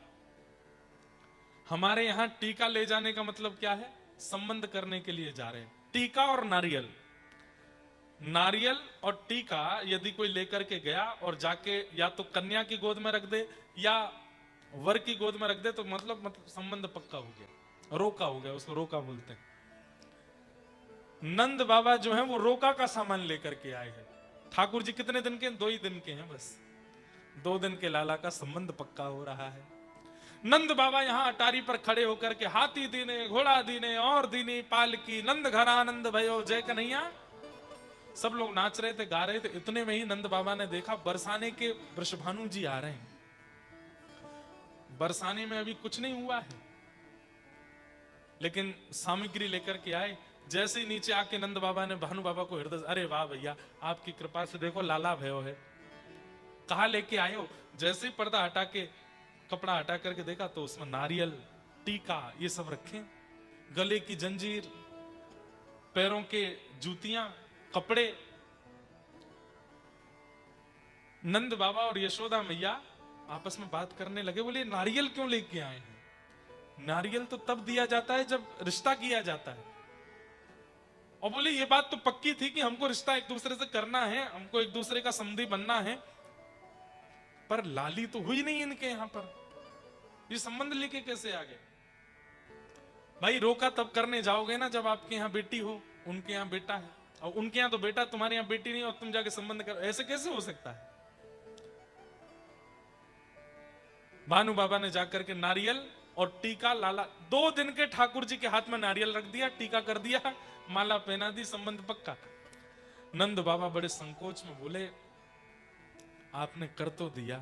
हमारे यहां टीका ले जाने का मतलब क्या है? संबंध करने के लिए जा रहे हैं। टीका और नारियल, नारियल और टीका यदि कोई लेकर के गया और जाके या तो कन्या की गोद में रख दे या वर की गोद में रख दे, तो मतलब संबंध पक्का हो गया, रोका हो गया, उसको रोका बोलते हैं। नंद बाबा जो है वो रोका का सामान लेकर के आए हैं। ठाकुर जी कितने दिन के? 2 ही दिन के हैं बस। 2 दिन के लाला का संबंध पक्का हो रहा है। नंद बाबा यहां अटारी पर खड़े होकर के हाथी दीने, घोड़ा दीने और दीनी पालकी, नंद घर आनंद भयो जय कन्हैया, सब लोग नाच रहे थे, गा रहे थे। इतने में ही नंद बाबा ने देखा बरसाने के वृषभानु जी आ रहे हैं। बरसाने में अभी कुछ नहीं हुआ है, लेकिन सामग्री लेकर के आए। जैसे ही नीचे आके नंद बाबा ने भानु बाबा को हृदय, अरे वाह भैया, आपकी कृपा से देखो लाला भयो है। कहा लेके आए हो? जैसे ही पर्दा हटा के, कपड़ा हटा करके देखा तो उसमें नारियल, टीका, ये सब रखे, गले की जंजीर, पैरों के जूतियां, कपड़े। नंद बाबा और यशोदा मैया आपस में बात करने लगे, बोले नारियल क्यों लेके आए हैं? नारियल तो तब दिया जाता है जब रिश्ता किया जाता है। और बोले ये बात तो पक्की थी कि हमको रिश्ता एक दूसरे से करना है, हमको एक दूसरे का समधी बनना है, पर लाली तो हुई नहीं इनके यहां पर, ये संबंध लेके कैसे आ गए? भाई रोका तब करने जाओगे ना जब आपके यहाँ बेटी हो, उनके यहाँ बेटा है, और उनके यहाँ तो बेटा, तुम्हारे यहाँ बेटी नहीं, और तुम जाके संबंध कर, ऐसे कैसे हो सकता है? भानु बाबा ने जाकर के नारियल और टीका लाला, 2 दिन के ठाकुर जी के हाथ में नारियल रख दिया, टीका कर दिया, माला पहना दी, संबंध पक्का। नंद बाबा बड़े संकोच में बोले आपने कर तो दिया,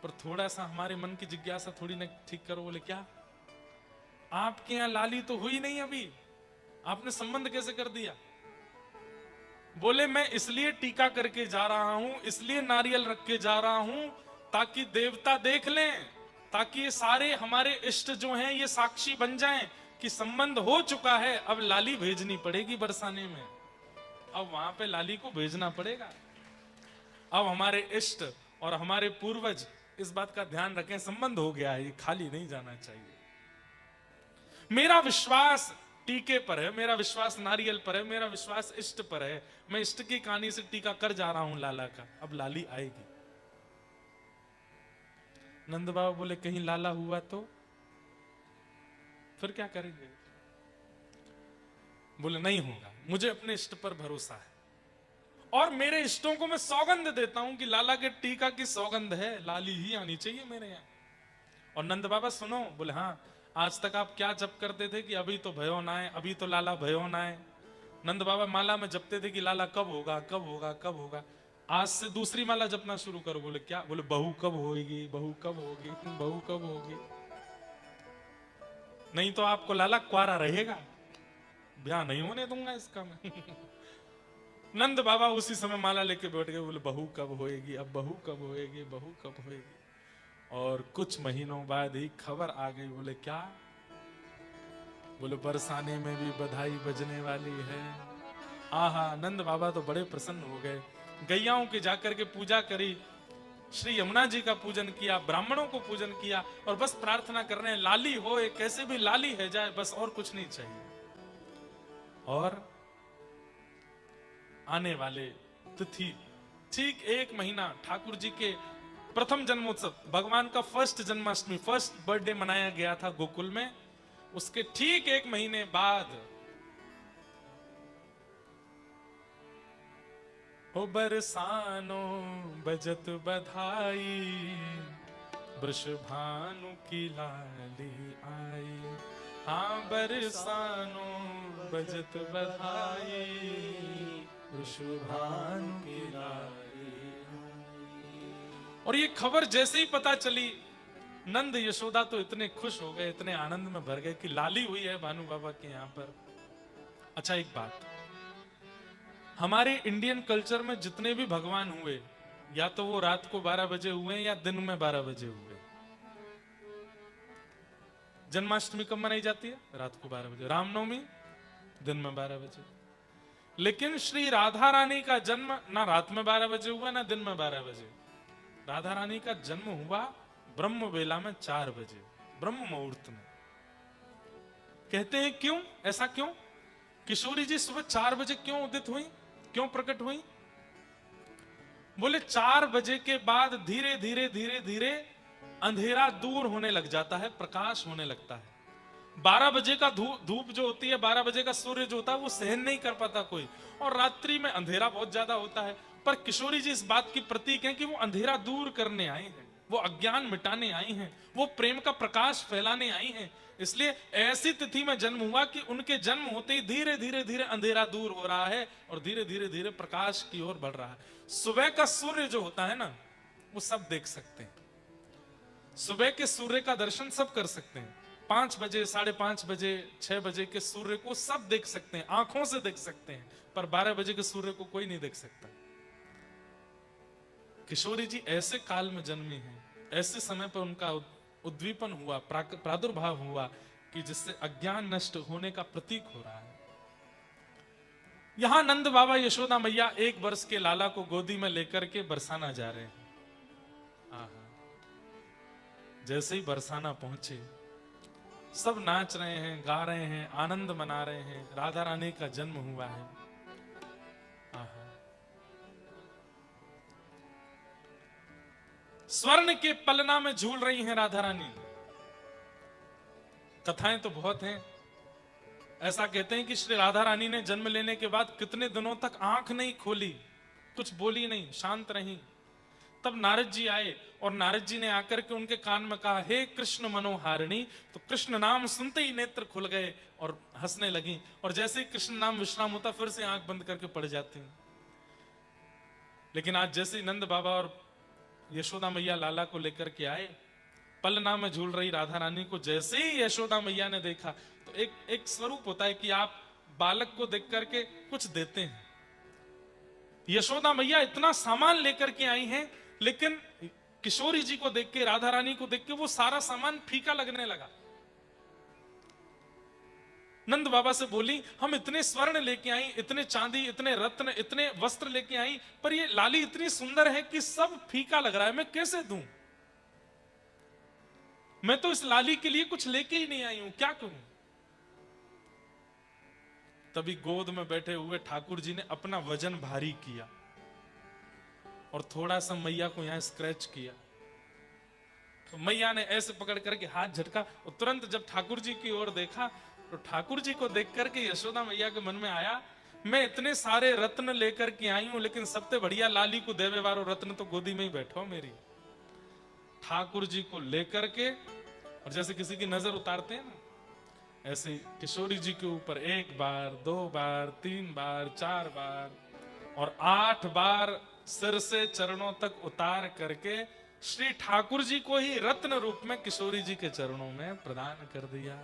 पर थोड़ा सा हमारे मन की जिज्ञासा थोड़ी ना ठीक करो। बोले क्या? आपके यहां लाली तो हुई नहीं अभी, आपने संबंध कैसे कर दिया? बोले मैं इसलिए टीका करके जा रहा हूं, इसलिए नारियल रख के जा रहा हूं, ताकि देवता देख लें, ताकि ये सारे हमारे इष्ट जो हैं ये साक्षी बन जाएं कि संबंध हो चुका है, अब लाली भेजनी पड़ेगी बरसाने में, अब वहां पे लाली को भेजना पड़ेगा। अब हमारे इष्ट और हमारे पूर्वज इस बात का ध्यान रखें, संबंध हो गया है, ये खाली नहीं जाना चाहिए। मेरा विश्वास टीके पर है, मेरा विश्वास नारियल पर है, मेरा विश्वास इष्ट पर है, मैं इष्ट की कहानी से टीका कर जा रहा हूं लाला का, अब लाली आएगी। नंद बाबा बोले कहीं लाला हुआ तो फिर क्या करेंगे? बोले नहीं होगा, मुझे अपने इष्ट पर भरोसा है, और मेरे इष्टों को मैं सौगंध देता हूं कि लाला के टीका की सौगंध है, लाली ही आनी चाहिए मेरे यहां। और नंद बाबा सुनो, बोले हाँ, आज तक आप क्या जप करते थे कि अभी तो भयो ना है, अभी तो लाला भयो ना है। नंद बाबा माला में जपते थे कि लाला कब होगा, कब होगा, कब होगा। आज से दूसरी माला जपना शुरू करो। बोले क्या? बोले बहू कब होगी, बहू कब होगी, बहू कब होगी, नहीं तो आपको लाला क्वारा रहेगा, ब्याह नहीं होने दूंगा इसका मैं। नंद बाबा उसी समय माला लेके बैठ गए, बोले बहू कब होएगी, अब बहू कब होएगी, बहू कब होएगी। और कुछ महीनों बाद ही खबर आ गई। बोले क्या? बोले बरसाने में भी बधाई बजने वाली है। आहा, नंद बाबा तो बड़े प्रसन्न हो गए, गैयाओं के जाकर के पूजा करी, श्री यमुना जी का पूजन किया, ब्राह्मणों को पूजन किया, और बस प्रार्थना कर रहे हैं लाली हो, कैसे भी लाली है जाए, बस और कुछ नहीं चाहिए। और आने वाले तिथि ठीक 1 महीना ठाकुर जी के प्रथम जन्मोत्सव, भगवान का फर्स्ट जन्माष्टमी, फर्स्ट बर्थडे मनाया गया था गोकुल में, उसके ठीक 1 महीने बाद हो बरसानो बजत बधाई, वृषभानु की लाली आई। हाँ बरसानो बजत बधाई, वृषभानु की लाली आई। और ये खबर जैसे ही पता चली, नंद यशोदा तो इतने खुश हो गए, इतने आनंद में भर गए कि लाली हुई है भानु बाबा के यहाँ पर। अच्छा एक बात, हमारे इंडियन कल्चर में जितने भी भगवान हुए, या तो वो रात को 12 बजे हुए या दिन में 12 बजे हुए। जन्माष्टमी कब मनाई जाती है? रात को 12 बजे। रामनवमी दिन में 12 बजे। लेकिन श्री राधा रानी का जन्म ना रात में 12 बजे हुआ ना दिन में 12 बजे। राधा रानी का जन्म हुआ ब्रह्म वेला में 4 बजे, ब्रह्म मुहूर्त में। कहते हैं क्यों, ऐसा क्यों? किशोरी जी सुबह 4 बजे क्यों उदित हुई, क्यों प्रकट हुई? बोले 4 बजे के बाद धीरे धीरे धीरे धीरे अंधेरा दूर होने लग जाता है, प्रकाश होने लगता है। 12 बजे का धूप जो होती है, 12 बजे का सूर्य जो होता है, वो सहन नहीं कर पाता कोई, और रात्रि में अंधेरा बहुत ज्यादा होता है। पर किशोरी जी इस बात की प्रतीक हैं कि वो अंधेरा दूर करने आई हैं, वो अज्ञान मिटाने आई हैं, वो प्रेम का प्रकाश फैलाने आई हैं। इसलिए ऐसी तिथि में जन्म हुआ कि उनके जन्म होते ही धीरे धीरे धीरे अंधेरा दूर हो रहा है और धीरे धीरे धीरे प्रकाश की ओर बढ़ रहा है। सुबह का सूर्य जो होता है ना, वो सब देख सकते हैं, सुबह के सूर्य का दर्शन सब कर सकते हैं। 5 बजे, 5:30 बजे, 6 बजे के सूर्य को सब देख सकते हैं, आंखों से देख सकते हैं, पर 12 बजे के सूर्य को कोई नहीं देख सकता। किशोरी जी ऐसे काल में जन्मी हैं, ऐसे समय पर उनका उद्दीपन हुआ, प्रादुर्भाव हुआ कि जिससे अज्ञान नष्ट होने का प्रतीक हो रहा है। यहां नंद बाबा यशोदा मैया 1 वर्ष के लाला को गोदी में लेकर के बरसाना जा रहे हैं। आहा, जैसे ही बरसाना पहुंचे, सब नाच रहे हैं, गा रहे हैं, आनंद मना रहे हैं, राधा रानी का जन्म हुआ है। आहा, स्वर्ण के पलना में झूल रही हैं राधा रानी। कथाएं तो बहुत हैं। ऐसा कहते हैं कि श्री राधा रानी ने जन्म लेने के बाद कितने दिनों तक आंख नहीं खोली, कुछ बोली नहीं, शांत रही। तब नारद जी आए और नारद जी ने आकर के उनके कान में कहा, हे कृष्ण मनोहारिणी। तो कृष्ण नाम सुनते ही नेत्र खुल गए और हंसने लगी, और जैसे ही कृष्ण नाम विश्राम होता फिर से आंख बंद करके पड़ जाती। लेकिन आज जैसे ही नंद बाबा और यशोदा मैया लाला को लेकर के आए, पलना में झूल रही राधा रानी को जैसे ही यशोदा मैया ने देखा, तो एक स्वरूप होता है कि आप बालक को देख करके कुछ देते हैं। यशोदा मैया इतना सामान लेकर के आई हैं, लेकिन किशोरी जी को देख के, राधा रानी को देख के वो सारा सामान फीका लगने लगा। नंद बाबा से बोली, हम इतने स्वर्ण लेके आई, इतने चांदी, इतने रत्न, इतने वस्त्र लेके आई, पर ये लाली इतनी सुंदर है कि सब फीका लग रहा है, मैं कैसे दूं? मैं तो इस लाली के लिए कुछ लेके ही नहीं आई हूं, क्या करूं? तभी गोद में बैठे हुए ठाकुर जी ने अपना वजन भारी किया और थोड़ा सा मैया को यहां स्क्रैच किया। तो मैया ने ऐसे पकड़ करके हाथ झटका, और तुरंत जब ठाकुर जी की ओर देखा, तो ठाकुर जी को देख करके यशोदा मैया के मन में आया, मैं इतने सारे रत्न लेकर के आई हूं, लेकिन सबसे बढ़िया लाली को देवे वारो रत्न तो गोदी में ही बैठो मेरी। ठाकुर जी को लेकर के, और जैसे किसी की नजर उतारते हैं ना, ऐसे किशोरी जी के ऊपर 1 बार, 2 बार, 3 बार, 4 बार और 8 बार सिर से चरणों तक उतार करके श्री ठाकुर जी को ही रत्न रूप में किशोरी जी के चरणों में प्रदान कर दिया।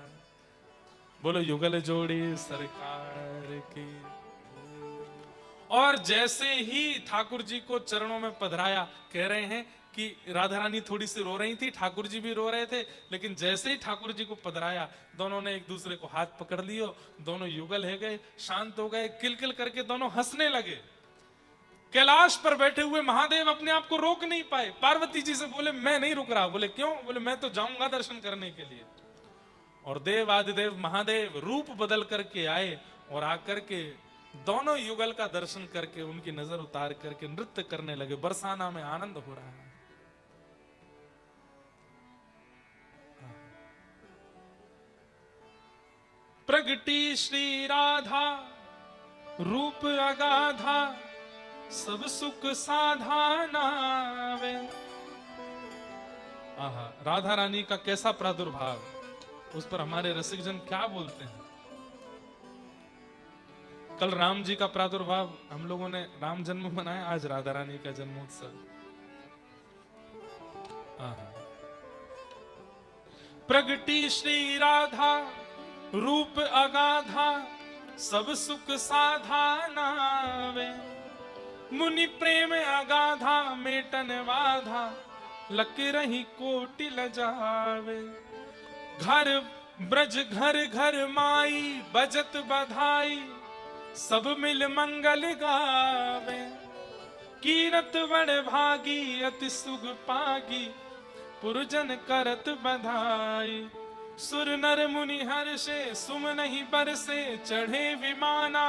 बोलो युगल जोड़ी सरकार की। और जैसे ही ठाकुर जी को चरणों में पधराया, कह रहे हैं कि राधा रानी थोड़ी सी रो रही थी, ठाकुर जी भी रो रहे थे, लेकिन जैसे ही ठाकुर जी को पधराया, दोनों ने एक दूसरे को हाथ पकड़ लियो, दोनों युगल है गए, शांत हो गए, किलकिल करके दोनों हंसने लगे। कैलाश पर बैठे हुए महादेव अपने आप को रोक नहीं पाए। पार्वती जी से बोले, मैं नहीं रुक रहा। बोले क्यों? बोले मैं तो जाऊंगा दर्शन करने के लिए। और देव आदिदेव महादेव रूप बदल करके आए और आकर के दोनों युगल का दर्शन करके उनकी नजर उतार करके नृत्य करने लगे। बरसाना में आनंद हो रहा है। प्रगटी श्री राधा रूप अगाधा, सब सुख साधाना वे। आहा, राधा रानी का कैसा प्रादुर्भाव, उस पर हमारे रसिक जन क्या बोलते हैं। कल राम जी का प्रादुर्भाव, हम लोगों ने राम जन्म मनाया, आज राधा रानी का जन्मोत्सव। प्रगटी श्री राधा रूप अगाधा, सब सुख साधाना वे। मुनि प्रेम अगाधा मेटन बाधा, लक रही कोटि लजावे। घर ब्रज घर घर माई बजत बधाई, सब मिल मंगल गावे। कीरत बड़ भागी अति सुख पागी, पुरजन करत बधाई। सुर नर मुनि हर्षे सुमनहि बरसे, चढ़े विमाना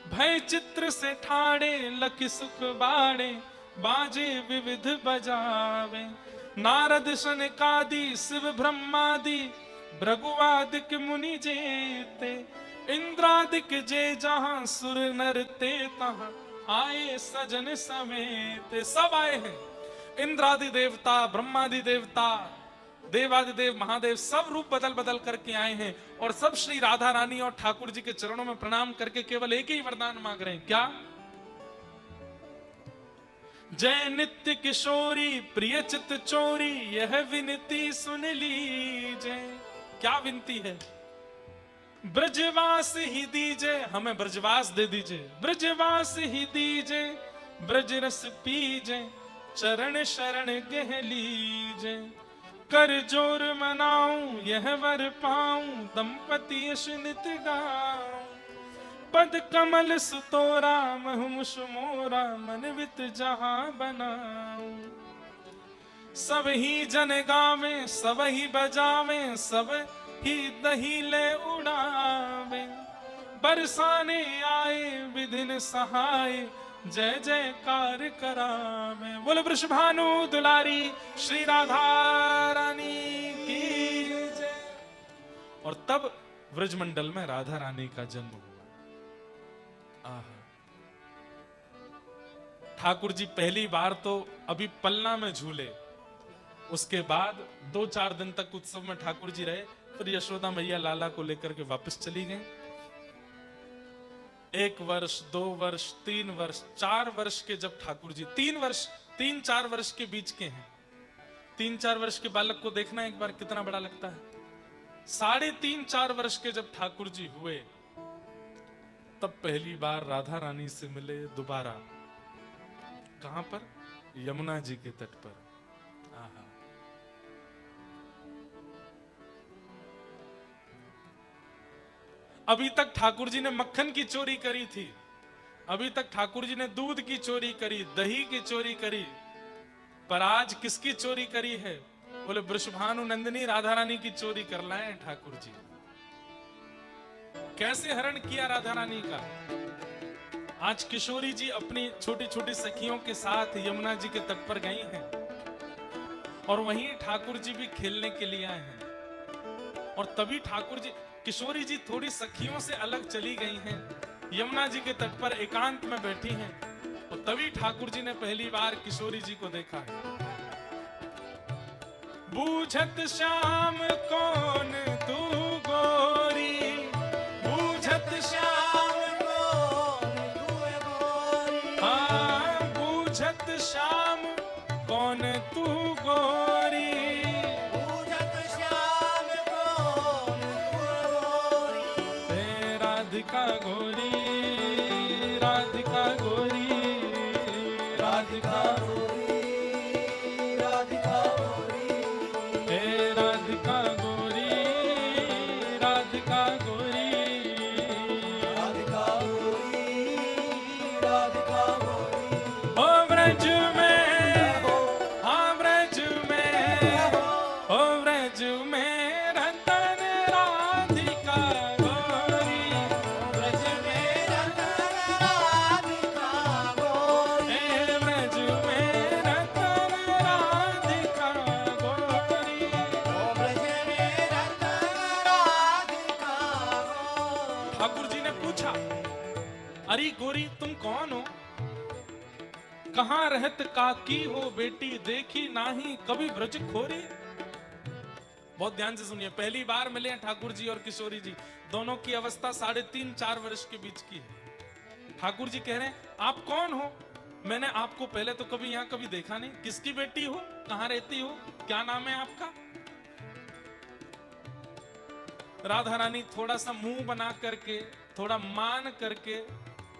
भय चित्र से ठाड़े। लख सुख बाड़े बाजे विविध बजावे। नारद सनकादि शिव ब्रह्मादि, भृगुआदिक मुनि जेते। इंद्रादिक जे जहां सुर नर ते तहां, आए सजन समेत। सब आए हैं, इंद्रादि देवता, ब्रह्मादि देवता, देवादिदेव महादेव, सब रूप बदल बदल करके आए हैं और सब श्री राधा रानी और ठाकुर जी के चरणों में प्रणाम करके केवल एक ही वरदान मांग रहे हैं। क्या? जय नित्य किशोरी प्रिय चित चोरी, यह विनती सुन लीजिए। क्या विनती है? ब्रजवास ही दीजिए, हमें ब्रजवास दे दीजिए। ब्रजवास ही दीजिए, ब्रज रस पीजे, चरण शरण गह लीजिए। कर जोर मनाऊं यह वर पाऊं, दंपति यश नित गाऊं। पद कमल सुतोरा महु मुष मोरा, मन वित जहां बनाऊं। सब ही जन गावे, सब ही बजावे, सब ही दही ले उड़ावे। बरसाने आए विधिन सहाय, जय जयकार करावे। बोले वृषभानु दुलारी श्री राधा रानी की जय। और तब ब्रजमंडल में राधा रानी का जन्म हुआ। आहा, ठाकुर जी पहली बार तो अभी पलना में झूले, उसके बाद 2-4 दिन तक उत्सव में ठाकुर जी रहे, फिर यशोदा मैया लाला को लेकर के वापस चली गई। 1 वर्ष, 2 वर्ष, 3 वर्ष, 4 वर्ष के जब ठाकुर जी 3-4 वर्ष के बीच के हैं। 3-4 वर्ष के बालक को देखना एक बार कितना बड़ा लगता है। 3.5-4 वर्ष के जब ठाकुर जी हुए, तब पहली बार राधा रानी से मिले दोबारा। कहां पर? यमुना जी के तट पर। आहा, अभी तक ठाकुर जी ने मक्खन की चोरी करी थी, अभी तक ठाकुर जी ने दूध की चोरी करी, दही की चोरी करी, पर आज किसकी चोरी करी है? बोले वृषभानु नंदिनी राधा रानी की चोरी कर लाए ठाकुर जी। कैसे हरण किया राधा रानी का? आज किशोरी जी अपनी छोटी छोटी सखियों के साथ यमुना जी के तट पर गई हैं, और वहीं ठाकुर जी भी खेलने के लिए आए हैं। और तभी ठाकुर जी, किशोरी जी थोड़ी सखियों से अलग चली गई हैं, यमुना जी के तट पर एकांत में बैठी हैं, और तभी ठाकुर जी ने पहली बार किशोरी जी को देखा है। बूझत श्याम कौन तू गोरी, बूझत श्याम कौन तू गोरी, हाँ बूझत श्याम कौन तू गोरी, बूझत श्याम कौन तू गोरी, राधिका गोरी, राधिका गोरी, राधिका गोरी, राधिका गोरी, हे राधिका गोरी, राधिका गोरी, राधिका गोरी, राधिका गोरी। ओ ब्रज में, हाँ ब्रज में, ओ ब्रज में रतन राधिका गोरी, ब्रज में रतन राधिका गोरी, हे ब्रज में रतन राधिका गोरी, ओ ब्रज में रतन राधिका गोरी। ठाकुर जी ने पूछा, अरे गोरी तुम कौन हो? कहाँ रहत काकी हो बेटी, देखी नाही कभी ब्रज खोरी। बहुत ध्यान से सुनिए, पहली बार मिले हैं ठाकुर जी और किशोरी जी, दोनों की अवस्था 3.5-4 वर्ष के बीच की है। ठाकुर जी कह रहे हैं, आप कौन हो? मैंने आपको पहले तो कभी यहाँ कभी देखा नहीं, किसकी बेटी हो, कहाँ रहती हो, क्या नाम है आपका? राधा रानी थोड़ा सा मुंह बना करके, थोड़ा मान करके,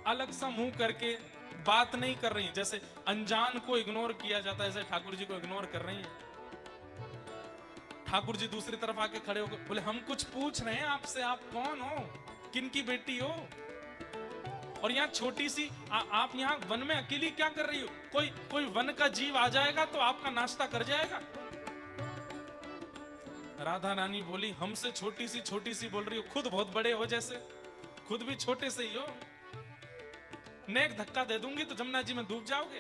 अलग सा मुंह करके बात नहीं कर रही, जैसे अनजान को इग्नोर किया जाता है, ऐसे ठाकुर जी को इग्नोर कर रही है। ठाकुर जी दूसरी तरफ आके खड़े होकर बोले, हम कुछ पूछ रहे हैं आपसे, आप कौन हो, किनकी बेटी हो? और यहाँ छोटी सी आप यहाँ वन में अकेली क्या कर रही हो? कोई वन का जीव आ जाएगा तो आपका नाश्ता कर जाएगा। राधा रानी बोली, हमसे छोटी सी बोल रही हो, खुद बहुत बड़े हो, जैसे खुद भी छोटे से ही हो। नेक धक्का दे दूंगी तो जमुना जी में डूब जाओगे।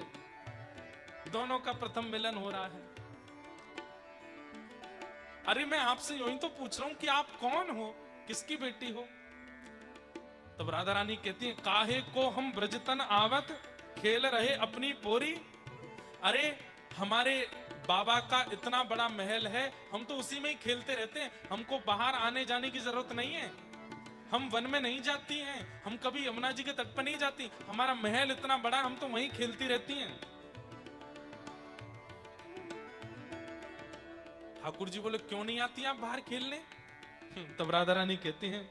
दोनों का प्रथम मिलन हो रहा है। अरे मैं आपसे यूं ही तो पूछ रहा हूं कि आप कौन हो, किसकी बेटी हो? तब राधा रानी कहती है, काहे को हम ब्रजतन आवत, खेल रहे अपनी पोरी। अरे हमारे बाबा का इतना बड़ा महल है, हम तो उसी में ही खेलते रहते हैं, हमको बाहर आने जाने की जरूरत नहीं है। हम वन में नहीं जाती हैं, हम कभी यमुना जी के तट पर नहीं जाती, हमारा महल इतना बड़ा, हम तो वहीं खेलती रहती हैं। ठाकुर जी बोले, क्यों नहीं आती आप बाहर खेलने? तब राधा रानी कहती हैं,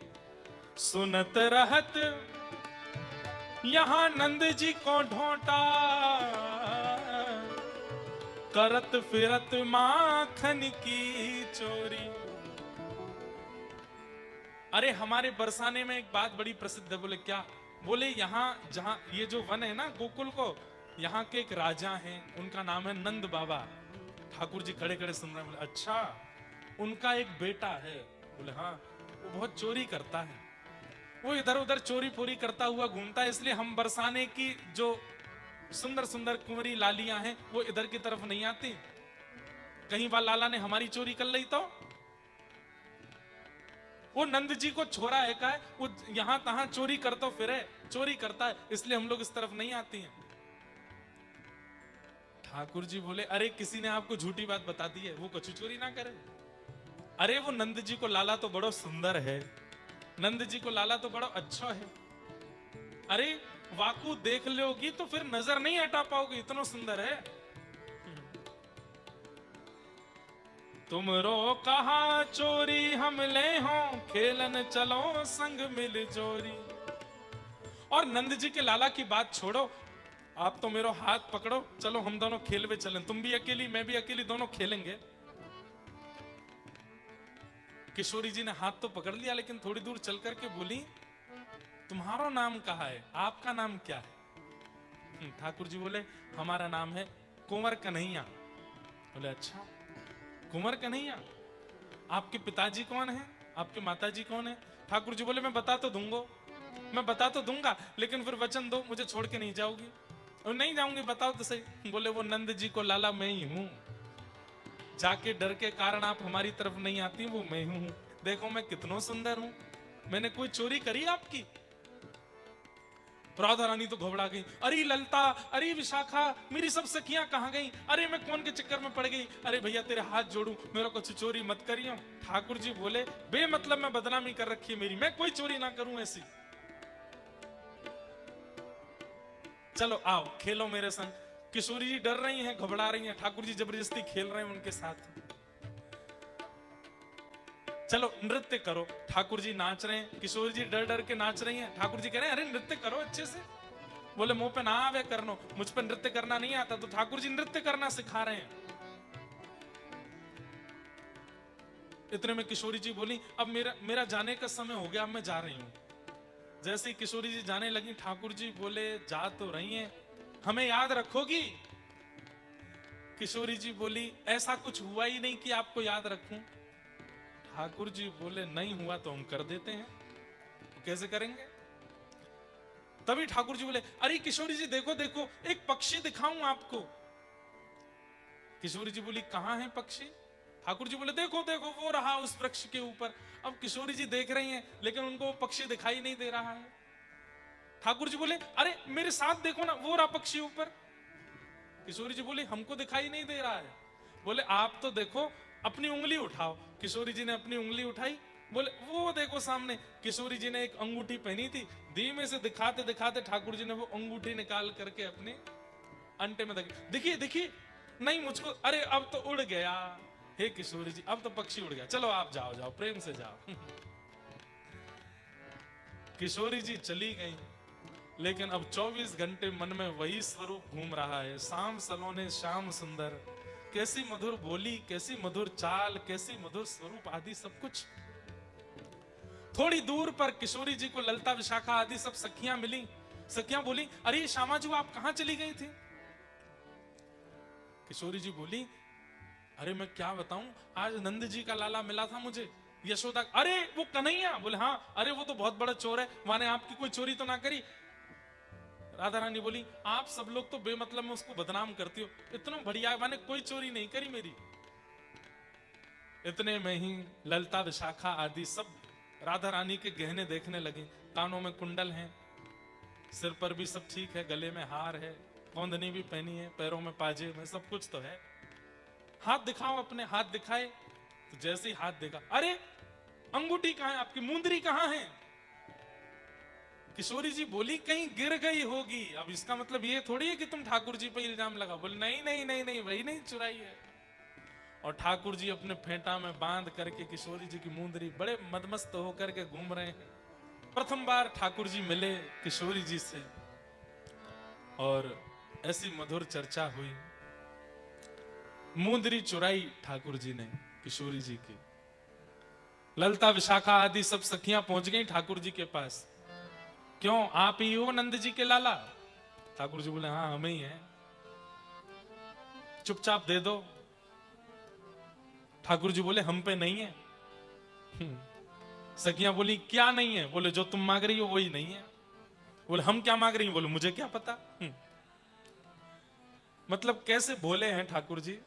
सुनत रहत यहां नंद जी को ढोंटा, करत फिरत माखन की चोरी। अरे हमारे बरसाने में एक बात बड़ी प्रसिद्ध है। बोले क्या? बोले यहाँ जहाँ ये जो वन है ना गोकुल को, यहाँ के एक राजा हैं, उनका नाम है नंद बाबा। ठाकुर जी खड़े खड़े सुन रहे हैं। बोले अच्छा, उनका एक बेटा है? बोले हाँ, वो बहुत चोरी करता है, वो इधर उधर चोरी पूरी करता हुआ घूमता है, इसलिए हम बरसाने की जो सुंदर सुंदर कुंवरी लालियां हैं वो इधर की तरफ नहीं आती। कहीं बार लाला ने हमारी चोरी कर ली तो वो नंद जी को छोरा है का है, वो यहां तहां चोरी करता फिरे, चोरी करता है, इसलिए हम लोग इस तरफ नहीं आती हैं। ठाकुर जी बोले अरे किसी ने आपको झूठी बात बता दी है, वो कछु चोरी ना करे। अरे वो नंद जी को लाला तो बड़ो सुंदर है, नंद जी को लाला तो बड़ा अच्छा है। अरे वाकू देख लोगी तो फिर नजर नहीं हटा पाओगे, इतना सुंदर है। तुमरो कहा चोरी हम ले हो, खेलन चलो संग मिल जोरी। और नंद जी के लाला की बात छोड़ो, आप तो मेरा हाथ पकड़ो, चलो हम दोनों खेल में चलें, तुम भी अकेली मैं भी अकेली, दोनों खेलेंगे। किशोरी जी ने हाथ तो पकड़ लिया, लेकिन थोड़ी दूर चल करके बोली तुम्हारा नाम कहा है, आपका नाम क्या है? ठाकुर जी बोले हमारा नाम है कुंवर कन्हैया। बोले अच्छा कुंवर कन्हैया, आपके पिताजी कौन है, आपके माताजी कौन है? ठाकुर जी बोले मैं बता तो दूंगा, लेकिन फिर वचन दो मुझे छोड़ के नहीं जाओगी। और नहीं जाऊंगी, बताओ तो सही। बोले वो नंद जी को लाला मैं ही हूं, जाके डर के कारण आप हमारी तरफ नहीं आती, वो मैं हूं। देखो मैं कितना सुंदर हूं, मैंने कोई चोरी करी आपकी? राधा रानी तो घबरा गई, अरे ललता, अरे विशाखा, मेरी सब सखियां कहां गई? अरे मैं कौन के चक्कर में पड़ गई? अरे भैया तेरे हाथ जोड़ू, मेरा कुछ चोरी मत करियो। ठाकुर जी बोले बेमतलब में बदनामी कर रखी है मेरी, मैं कोई चोरी ना करूं ऐसी। चलो आओ खेलो मेरे संग। किशोरी जी डर रही हैं, घबरा रही हैं, ठाकुर जी जबरदस्ती खेल रहे हैं उनके साथ। चलो नृत्य करो। ठाकुर जी नाच रहे हैं, किशोरी जी डर डर के नाच रही हैं। ठाकुर जी कह रहे हैं अरे नृत्य करो अच्छे से। बोले मुंह पे ना आवे करनो, मुझ पे नृत्य करना नहीं आता। तो ठाकुर जी नृत्य करना सिखा रहे हैं। इतने में किशोरी जी बोली अब मेरा जाने का समय हो गया, अब मैं जा रही हूं। जैसे ही किशोरी जी जाने लगी, ठाकुर जी बोले जा तो रही हैं, हमें याद रखोगी? किशोरी जी बोली ऐसा कुछ हुआ ही नहीं कि आपको याद रखूं। ठाकुर जी बोले नहीं हुआ तो हम कर देते हैं। कैसे करेंगे? तभी ठाकुर जी बोले अरे किशोरी जी देखो देखो, एक पक्षी दिखाऊं आपको। किशोरी जी बोली कहां है पक्षी? ठाकुर जी बोले देखो देखो वो रहा उस वृक्ष के ऊपर। अब किशोरी जी देख रही हैं, लेकिन उनको वो पक्षी दिखाई नहीं दे रहा है। ठाकुर जी बोले अरे मेरे साथ देखो ना, वो रहा पक्षी ऊपर। किशोरी जी बोली हमको दिखाई नहीं दे रहा है। बोले आप तो देखो, अपनी उंगली उठाओ। किशोरी जी ने अपनी उंगली उठाई, बोले वो देखो सामने। किशोरी जी ने एक अंगूठी पहनी थी, धीमे से दिखाते दिखाते ठाकुर जी ने वो अंगूठी निकाल करके अपने अंटे में देखिए देखिए, नहीं मुझको, अरे अब तो उड़ गया। हे किशोरी जी अब तो पक्षी उड़ गया, चलो आप जाओ जाओ प्रेम से जाओ। किशोरी जी चली गई, लेकिन अब 24 घंटे मन में वही स्वरूप घूम रहा है। शाम सलोने श्याम सुंदर, कैसी मधुर बोली, कैसी मधुर चाल, कैसी मधुर स्वरूप आदि सब कुछ। थोड़ी दूर पर किशोरी जी को ललता विशाखा आदि सब सखियां मिली। सखियां बोली अरे श्यामा जी आप कहां चली गई थी? किशोरी जी बोली अरे मैं क्या बताऊं, आज नंद जी का लाला मिला था मुझे, यशोदा। अरे वो कन्हैया? बोले हाँ। अरे वो तो बहुत बड़ा चोर है, माने आपकी कोई चोरी तो ना करी? राधा रानी बोली आप सब लोग तो बेमतलब में उसको बदनाम करती हो, इतना बढ़िया मैंने कोई चोरी नहीं करी मेरी। इतने में ही ललता विशाखा आदि सब राधा रानी के गहने देखने लगे। कानों में कुंडल हैं, सिर पर भी सब ठीक है, गले में हार है, कौंधनी भी पहनी है, पैरों में पाजे में, सब कुछ तो है। हाथ दिखाओ अपने। हाथ दिखाए तो जैसे ही हाथ देखा, अरे अंगूठी कहां है आपकी, मुंदरी कहां है? किशोरी जी बोली कहीं गिर गई होगी। अब इसका मतलब ये थोड़ी है कि तुम ठाकुर जी पे इल्जाम लगा। बोले नहीं नहीं नहीं नहीं, वही नहीं चुराई है। और ठाकुर जी अपने फेंटा में बांध करके किशोरी जी की मुंदरी बड़े मदमस्त होकर के घूम रहे हैं। प्रथम बार ठाकुर जी मिले किशोरी जी से और ऐसी मधुर चर्चा हुई। मुंदरी चुराई ठाकुर जी ने किशोरी जी की। ललता विशाखा आदि सब सखियां पहुंच गई ठाकुर जी के पास। क्यों आप ही हो नंद जी के लाला? ठाकुर जी बोले हाँ हम ही हैं, चुपचाप दे दो। ठाकुर जी बोले हम पे नहीं है। सखियां बोली क्या नहीं है? बोले जो तुम मांग रही हो वही नहीं है। बोले हम क्या मांग रही हो? बोले मुझे क्या पता। मतलब कैसे भोले हैं ठाकुर जी।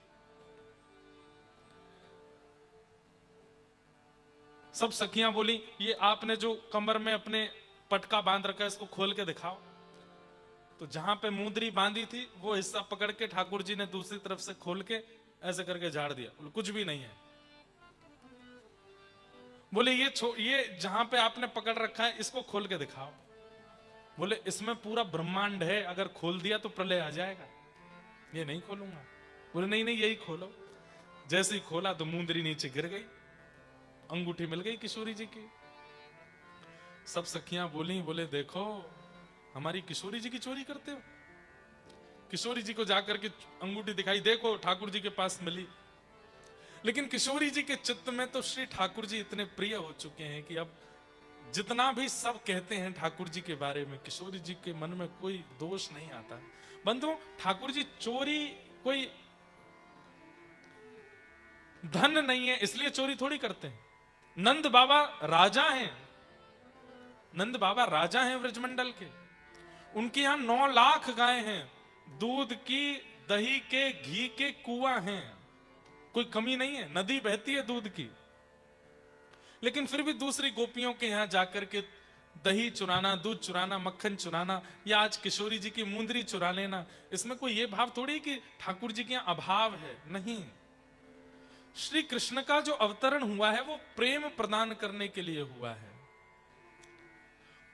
सब सखियां बोली ये आपने जो कमर में अपने पटका बांध रखा है इसको खोल के दिखाओ। तो जहां पे मुंदरी बांधी थी वो हिस्सा पकड़ के ठाकुर जी ने दूसरी तरफ से खोल के ऐसे करके झाड़ दिया। बोले कुछ भी नहीं है। बोले ये जहां पे आपने पकड़ रखा है इसको खोल के दिखाओ। बोले इसमें पूरा ब्रह्मांड है, अगर खोल दिया तो प्रलय आ जाएगा, ये नहीं खोलूंगा। बोले नहीं नहीं यही खोलो। जैसे ही खोला तो मुंदरी नीचे गिर गई, अंगूठी मिल गई किशोरी जी की। सब सखियां बोली, बोले देखो हमारी किशोरी जी की चोरी करते हो। किशोरी जी को जाकर के अंगूठी दिखाई, देखो ठाकुर जी के पास मिली। लेकिन किशोरी जी के चित्त में तो श्री ठाकुर जी इतने प्रिय हो चुके हैं कि अब जितना भी सब कहते हैं ठाकुर जी के बारे में, किशोरी जी के मन में कोई दोष नहीं आता। बंधु, ठाकुर जी चोरी कोई धन नहीं है इसलिए चोरी थोड़ी करते हैं। नंद बाबा राजा हैं, नंद बाबा राजा हैं ब्रजमंडल के। उनके यहां 9 लाख गायें हैं, दूध की, दही के, घी के कुआं हैं, कोई कमी नहीं है, नदी बहती है दूध की। लेकिन फिर भी दूसरी गोपियों के यहां जाकर के दही चुराना, दूध चुराना, मक्खन चुराना, या आज किशोरी जी की मुंदरी चुरा लेना, इसमें कोई ये भाव थोड़ी कि ठाकुर जी के यहां अभाव है। नहीं, श्री कृष्ण का जो अवतरण हुआ है वो प्रेम प्रदान करने के लिए हुआ है।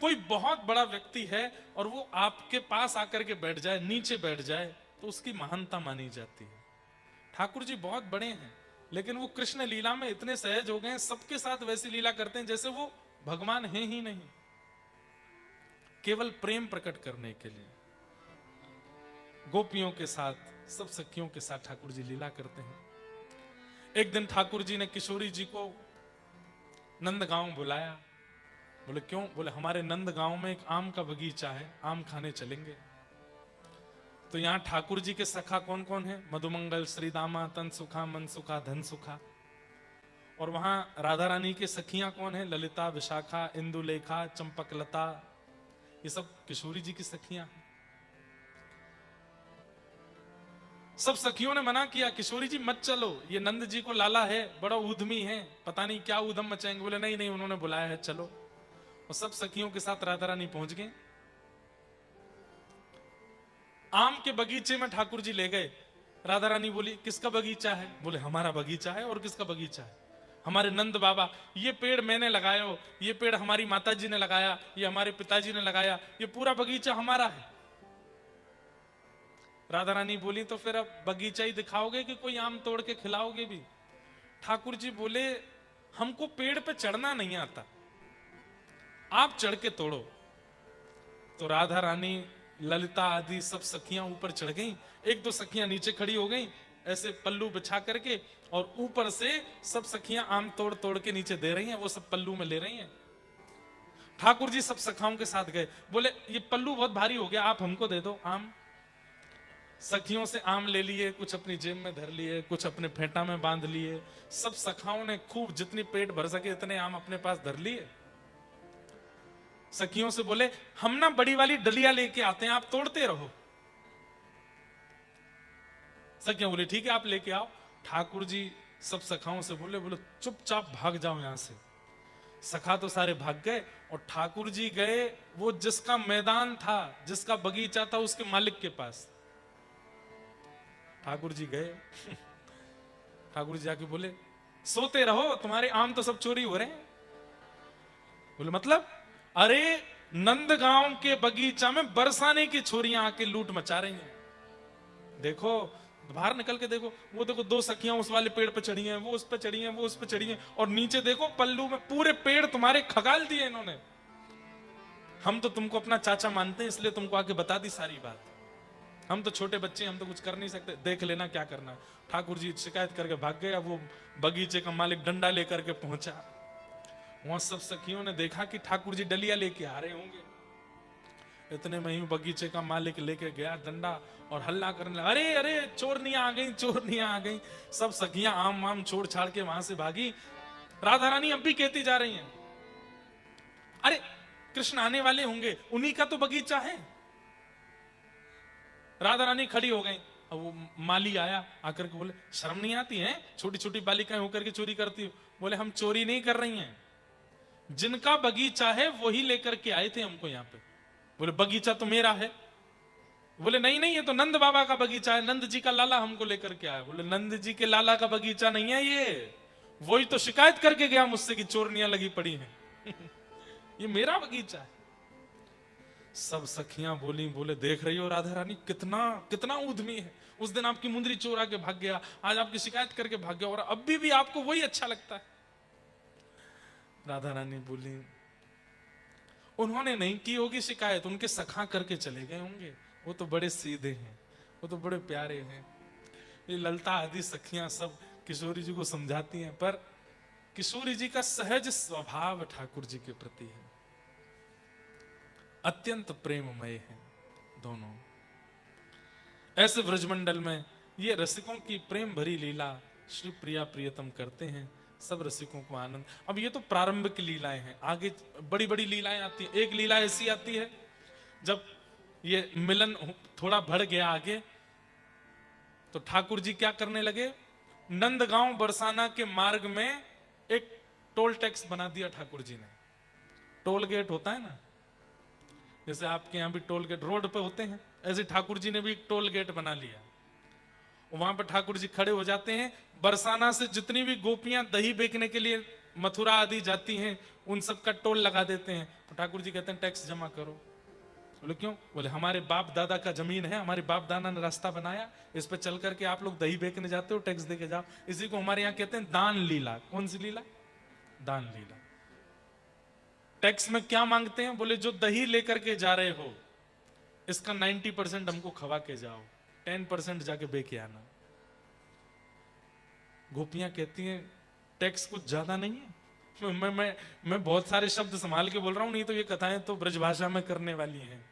कोई बहुत बड़ा व्यक्ति है और वो आपके पास आकर के बैठ जाए, नीचे बैठ जाए, तो उसकी महानता मानी जाती है। ठाकुर जी बहुत बड़े हैं, लेकिन वो कृष्ण लीला में इतने सहज हो गए हैं, सबके साथ वैसी लीला करते हैं जैसे वो भगवान हैं ही नहीं, केवल प्रेम प्रकट करने के लिए। गोपियों के साथ, सब सखियों के साथ ठाकुर जी लीला करते हैं। एक दिन ठाकुर जी ने किशोरी जी को नंदगांव बुलाया। बोले क्यों? बोले हमारे नंदगांव में एक आम का बगीचा है, आम खाने चलेंगे। तो यहां ठाकुर जी के सखा कौन कौन है? मधुमंगल, श्रीदामा, तन सुखा, मन सुखा, धन सुखा। और वहां राधा रानी के सखियां कौन है? ललिता, विशाखा, इंदुलेखा, चंपकलता, ये सब किशोरी जी की सखियां हैं। सब सखियों ने मना किया, किशोरी जी मत चलो, ये नंद जी को लाला है, बड़ा ऊधमी है, पता नहीं क्या ऊधम मचाएंगे। बोले नहीं नहीं, उन्होंने बुलाया है, चलो। और सब सखियों के साथ राधा रानी पहुंच गए। आम के बगीचे में ठाकुर जी ले गए। राधा रानी बोली किसका बगीचा है? बोले हमारा बगीचा है। और किसका बगीचा है? हमारे नंद बाबा, ये पेड़ मैंने लगाया हो, ये पेड़ हमारी माता जी ने लगाया, ये हमारे पिताजी ने लगाया, ये पूरा बगीचा हमारा है। राधा रानी बोली तो फिर अब बगीचा ही दिखाओगे कि कोई आम तोड़ के खिलाओगे भी? ठाकुर जी बोले हमको पेड़ पे चढ़ना नहीं आता, आप चढ़ के तोड़ो। तो राधा रानी, ललिता आदि सब सखियां ऊपर चढ़ गईं। एक दो सखियां नीचे खड़ी हो गईं, ऐसे पल्लू बिछा करके, और ऊपर से सब सखियां आम तोड़ तोड़ के नीचे दे रही हैं, वो सब पल्लू में ले रही हैं। ठाकुर जी सब सखाओं के साथ गए। बोले ये पल्लू बहुत भारी हो गया, आप हमको दे दो आम। सखियों से आम ले लिए, कुछ अपनी जेब में धर लिए, कुछ अपने फेंटा में बांध लिए। सब सखाओं ने खूब जितनी पेट भर सके इतने आम अपने पास धर लिए। सखियों से बोले हम ना बड़ी वाली डलिया लेके आते हैं, आप तोड़ते रहो। सखियां बोले ठीक है आप लेके आओ। ठाकुर जी सब सखाओं से बोले चुपचाप भाग जाओ यहां से। सखा तो सारे भाग गए और ठाकुर जी गए वो जिसका मैदान था, जिसका बगीचा था, उसके मालिक के पास। ठाकुर जी गए। ठाकुर जी जाके बोले सोते रहो, तुम्हारे आम तो सब चोरी हो रहे हैं। बोले मतलब? अरे नंदगांव के बगीचा में बरसाने की छोरियां आके लूट मचा रही हैं। देखो बाहर निकल के देखो, वो देखो दो सखियां उस वाले पेड़ पे चढ़ी हैं, वो उस पे चढ़ी हैं, वो उस पे चढ़ी हैं, और नीचे देखो पल्लू में पूरे पेड़ तुम्हारे खगाल दिए इन्होंने। हम तो तुमको अपना चाचा मानते हैं इसलिए तुमको आके बता दी सारी बात। हम तो छोटे बच्चे, हम तो कुछ कर नहीं सकते, देख लेना क्या करना है। ठाकुर जी शिकायत करके भाग गए। वो बगीचे का मालिक डंडा लेकर के पहुंचा। वहां सब सखियों ने देखा कि ठाकुर जी डलिया लेके आ रहे होंगे। इतने में ही बगीचे का मालिक लेके गया डंडा और हल्ला करने लगा, अरे अरे चोरनियां आ गई, चोरनियां आ गई। सब सखियां आम वाम छोड़ छाड़ के वहां से भागी। राधा रानी अब भी कहती जा रही हैं, अरे कृष्ण आने वाले होंगे, उन्हीं का तो बगीचा है। राधा रानी खड़ी हो गई। अब वो माली आया, आकर के बोले, शर्म नहीं आती है, छोटी छोटी बालिकाएं होकर के चोरी करती हो। बोले, हम चोरी नहीं कर रही हैं, जिनका बगीचा है वही लेकर के आए थे हमको यहाँ पे। बोले, बगीचा तो मेरा है। बोले, नहीं नहीं, ये तो नंद बाबा का बगीचा है, नंद जी का लाला हमको लेकर के आया। बोले, नंद जी के लाला का बगीचा नहीं है ये, वही तो शिकायत करके गया मुझसे कि चोरनियां लगी पड़ी हैं। ये मेरा बगीचा है। सब सखियां बोली, बोले, देख रही हो राधा रानी कितना कितना उद्यमी है। उस दिन आपकी मुंदरी चोर आके भाग गया, आज आपकी शिकायत करके भाग गया, और अभी भी आपको वही अच्छा लगता है। राधा रानी बोली, उन्होंने नहीं की होगी शिकायत, उनके सखा करके चले गए होंगे, वो तो बड़े सीधे हैं, वो तो बड़े प्यारे हैं। ये ललता आदि सखियां सब किशोरी जी को समझाती हैं, पर किशोरी जी का सहज स्वभाव ठाकुर जी के प्रति है, अत्यंत प्रेममय है दोनों। ऐसे ब्रजमंडल में ये रसिकों की प्रेम भरी लीला श्री प्रिया प्रियतम करते हैं, सब रसिकों को आनंद। अब ये तो प्रारंभिक लीलाएं हैं, आगे बड़ी बड़ी लीलाएं आती हैं। एक लीला ऐसी आती है जब ये मिलन थोड़ा बढ़ गया आगे, तो ठाकुर जी क्या करने लगे, नंदगांव बरसाना के मार्ग में एक टोल टैक्स बना दिया ठाकुर जी ने। टोल गेट होता है ना, जैसे आपके यहां भी टोल गेट रोड पे होते हैं, ऐसे ठाकुर जी ने भी एक टोल गेट बना लिया। वहां पर ठाकुर जी खड़े हो जाते हैं। बरसाना से जितनी भी गोपियां दही बेचने के लिए मथुरा आदि जाती हैं, उन सब का टोल लगा देते हैं। तो ठाकुर जी कहते हैं, टैक्स जमा करो। बोले, क्यों? बोले, हमारे बाप दादा का जमीन है, हमारे बाप दादा ने रास्ता बनाया, इस पे चल करके आप लोग दही बेचने जाते हो, टैक्स देके जाओ। इसी को हमारे यहाँ कहते हैं दान लीला। कौन सी लीला? दान लीला। टैक्स में क्या मांगते हैं? बोले, जो दही लेकर के जा रहे हो इसका 90% हमको खवा के जाओ, 10% जाके बेके आना। गोपियां कहती हैं, टैक्स कुछ ज्यादा नहीं है? मैं बहुत सारे शब्द संभाल के बोल रहा हूं, नहीं तो ये कथाएं तो ब्रजभाषा में करने वाली हैं।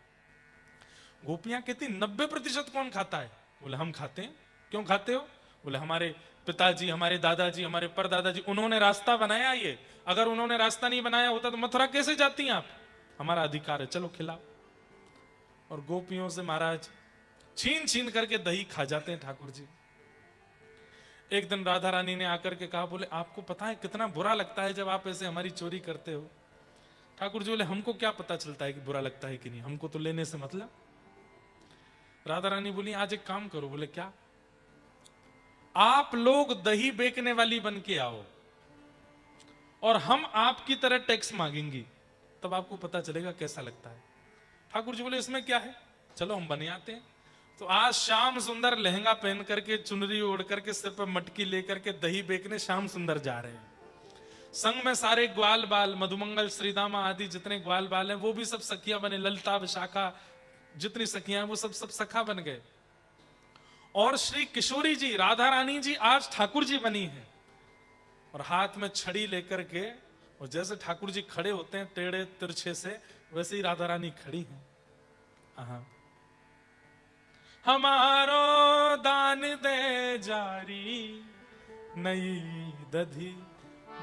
गोपियां कहती, 90% कौन खाता है? बोले, हम खाते हैं। क्यों खाते हो? बोले, हमारे पिताजी, हमारे दादाजी, हमारे परदादाजी, उन्होंने रास्ता बनाया। ये अगर उन्होंने रास्ता नहीं बनाया होता तो मथुरा कैसे जाती हैं आप? हमारा अधिकार है, चलो खिलाओ। और गोपियों से महाराज छीन छीन करके दही खा जाते हैं ठाकुर जी। एक दिन राधा रानी ने आकर के कहा, बोले, आपको पता है कितना बुरा लगता है जब आप ऐसे हमारी चोरी करते हो? ठाकुर जी बोले, हमको क्या पता चलता है कि बुरा लगता है कि नहीं, हमको तो लेने से मतलब। राधा रानी बोली, आज एक काम करो। बोले, क्या? आप लोग दही बेचने वाली बन के आओ और हम आपकी तरह टैक्स मांगेंगी, तब आपको पता चलेगा कैसा लगता है। ठाकुर जी बोले, इसमें क्या है, चलो हम बने आते हैं। तो आज श्याम सुंदर लहंगा पहन करके, चुनरी ओढ़ करके, सिर पर मटकी लेकर के दही बेचने श्याम सुंदर जा रहे हैं। संग में सारे ग्वाल बाल, मधुमंगल, श्रीदामा आदि जितने ग्वाल बाल हैं वो भी सब सखियां बने। ललता, विशाखा, जितनी सखियां वो सब सखा बन गए। और श्री किशोरी जी, राधा रानी जी आज ठाकुर जी बनी है, और हाथ में छड़ी लेकर के, और जैसे ठाकुर जी खड़े होते हैं टेढ़े तिरछे से, वैसे ही राधा रानी खड़ी हैं। हमारो दान दे जारी, नई दधी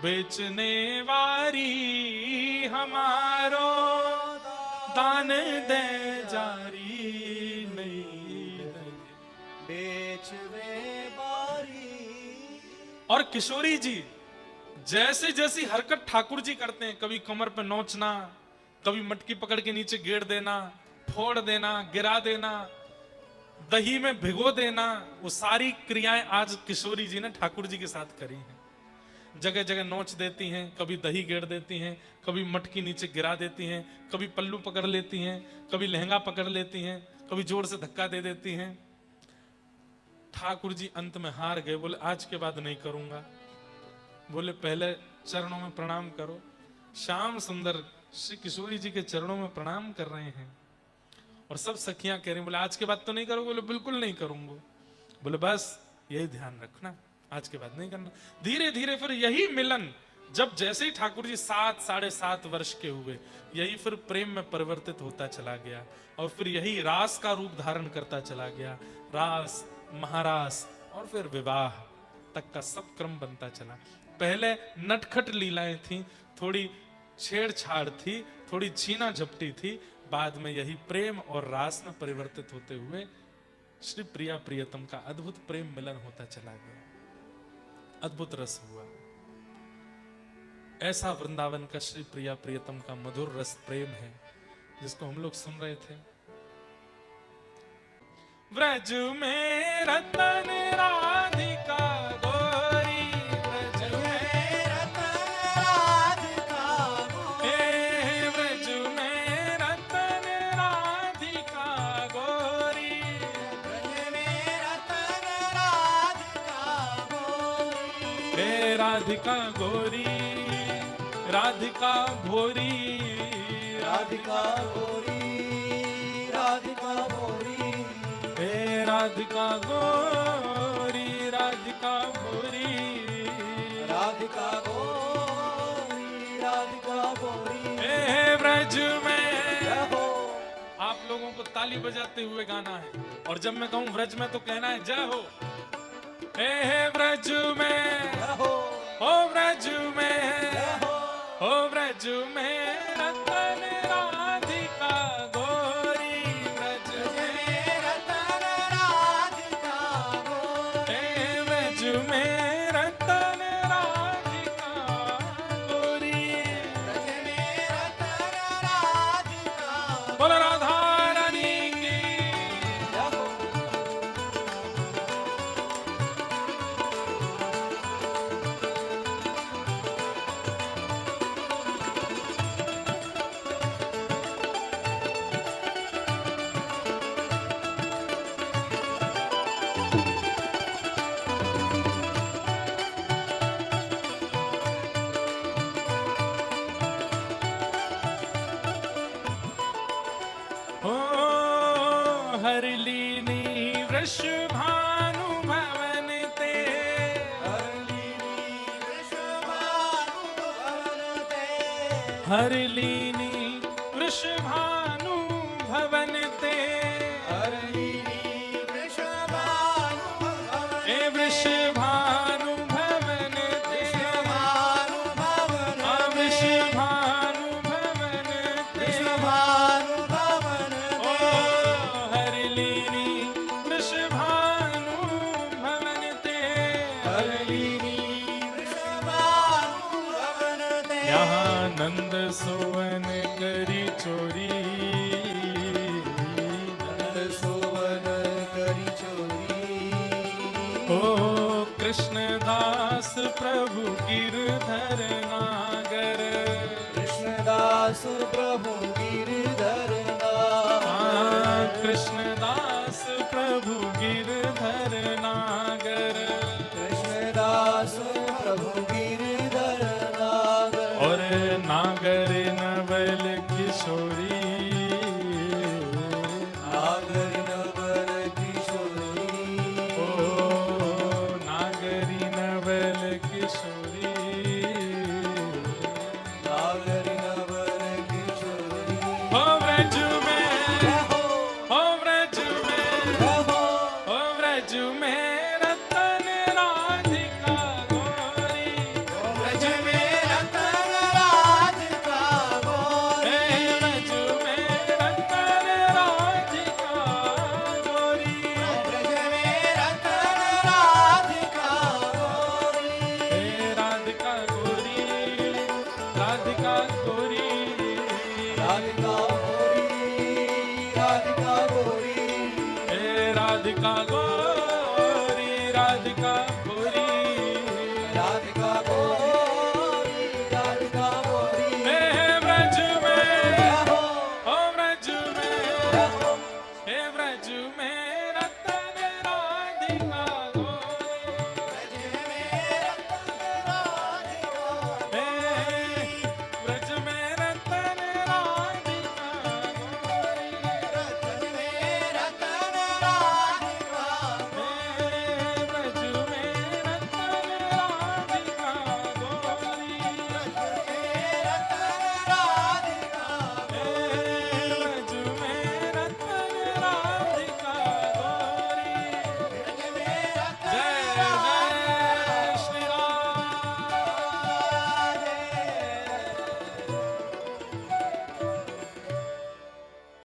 बेचने वारी, हमारो दान दे जारी, नई दधी बेचने वारी। और किशोरी जी जैसे जैसी हरकत ठाकुर जी करते हैं, कभी कमर पे नोचना, कभी मटकी पकड़ के नीचे गेड़ देना, फोड़ देना, गिरा देना, दही में भिगो देना, वो सारी क्रियाएं आज किशोरी जी ने ठाकुर जी के साथ करी हैं। जगह जगह नोच देती हैं, कभी दही गेड़ देती हैं, कभी मटकी नीचे गिरा देती हैं, कभी पल्लू पकड़ लेती हैं, कभी लहंगा पकड़ लेती हैं, कभी जोर से धक्का दे देती हैं। ठाकुर जी अंत में हार गए, बोले, आज के बाद नहीं करूंगा। बोले, पहले चरणों में प्रणाम करो। श्याम सुंदर श्री किशोरी जी के चरणों में प्रणाम कर रहे हैं, और सब सखियां कह रही, बोले, आज के बाद तो नहीं करोगे? बोले, बिल्कुल नहीं करूंगा। बोले, बस यही ध्यान रखना, आज के बाद नहीं करना। धीरे धीरे फिर यही मिलन जब जैसे ही ठाकुर जी 7 साढ़े 7 वर्ष के हुए, यही फिर प्रेम में परिवर्तित होता चला गया और फिर यही रास का रूप धारण करता चला गया। रास, महारास और फिर विवाह तक का सब क्रम बनता चला। पहले नटखट लीलाएं थी, थोड़ी छेड़छाड़ थी, थोड़ी छीना झपटी थी, बाद में यही प्रेम और रास में परिवर्तित होते हुए श्री प्रिया प्रियतम का अद्भुत प्रेम मिलन होता चला गया। अद्भुत रस हुआ। ऐसा वृंदावन का श्री प्रिया प्रियतम का मधुर रस प्रेम है जिसको हम लोग सुन रहे थे। व्रज में रतन राधिका गोरी, व्रज में रतन राधिका गोरी, व्रज में रतन राधिका गोरी, व्रज में रतन राधिका गोरी, हे राधिका गोरी, राधिका भोरी, राधिका भोरी, राधिका भोरी, हे राधिका गोरी, राधिका भोरी, राधिका गोरी, राधिका भोरी, हे व्रज में। आप लोगों को ताली बजाते हुए गाना है और जब मैं कहूं व्रज में तो कहना है जय हो। हे व्रज में हो, व्रज में हो, व्रज में रतन राधिका गोरी, व्रज में रतन राधिका गोरी, हे व्रज में रतन राधिका गोरी, व्रज में रतन राधिका। बोल राधा रानी की। हरलीनी वृषभानु भवन ते, हरलीनी वृषभानु भवन ते, हरलीनी वृषभानु भवन ते, हरलीनी वृषभानु भवन, हे वृषभानु भवन ते, वृषभानु भवन, वृषभानु भवन ते, वृषभानु भवन ते, हरलीनी वृषभानु भवन ते, हरलीनी वृषभानु भवन ते, यहाँ नंद सुवन करी चोरी, नंद सुवन करी चोरी, ओ कृष्णदास प्रभु गिरधर नागर, कृष्णदास प्रभु गिरधर नागर, कृष्णदास प्रभु गिरधर नागर, कृष्णदास प्रभु गिरधर नागर, और नागर नवल किशोरी, नागर नवल किशोरी, ओ नागरी नवल किशोरी, नागर नवल किशोरी, हो व्रज में, हो व्रज में, हो व्रज में रतन राधिका गोरी, व्रज में रतन राधिका गोरी, व्रज में रतन राधिका गोरी, व्रज में रतन राधिका गोरी, हे राधिका गोरी, राधिका गोरी, राधिका गोरी, राधिका गोरी, हे राधिका गोरी।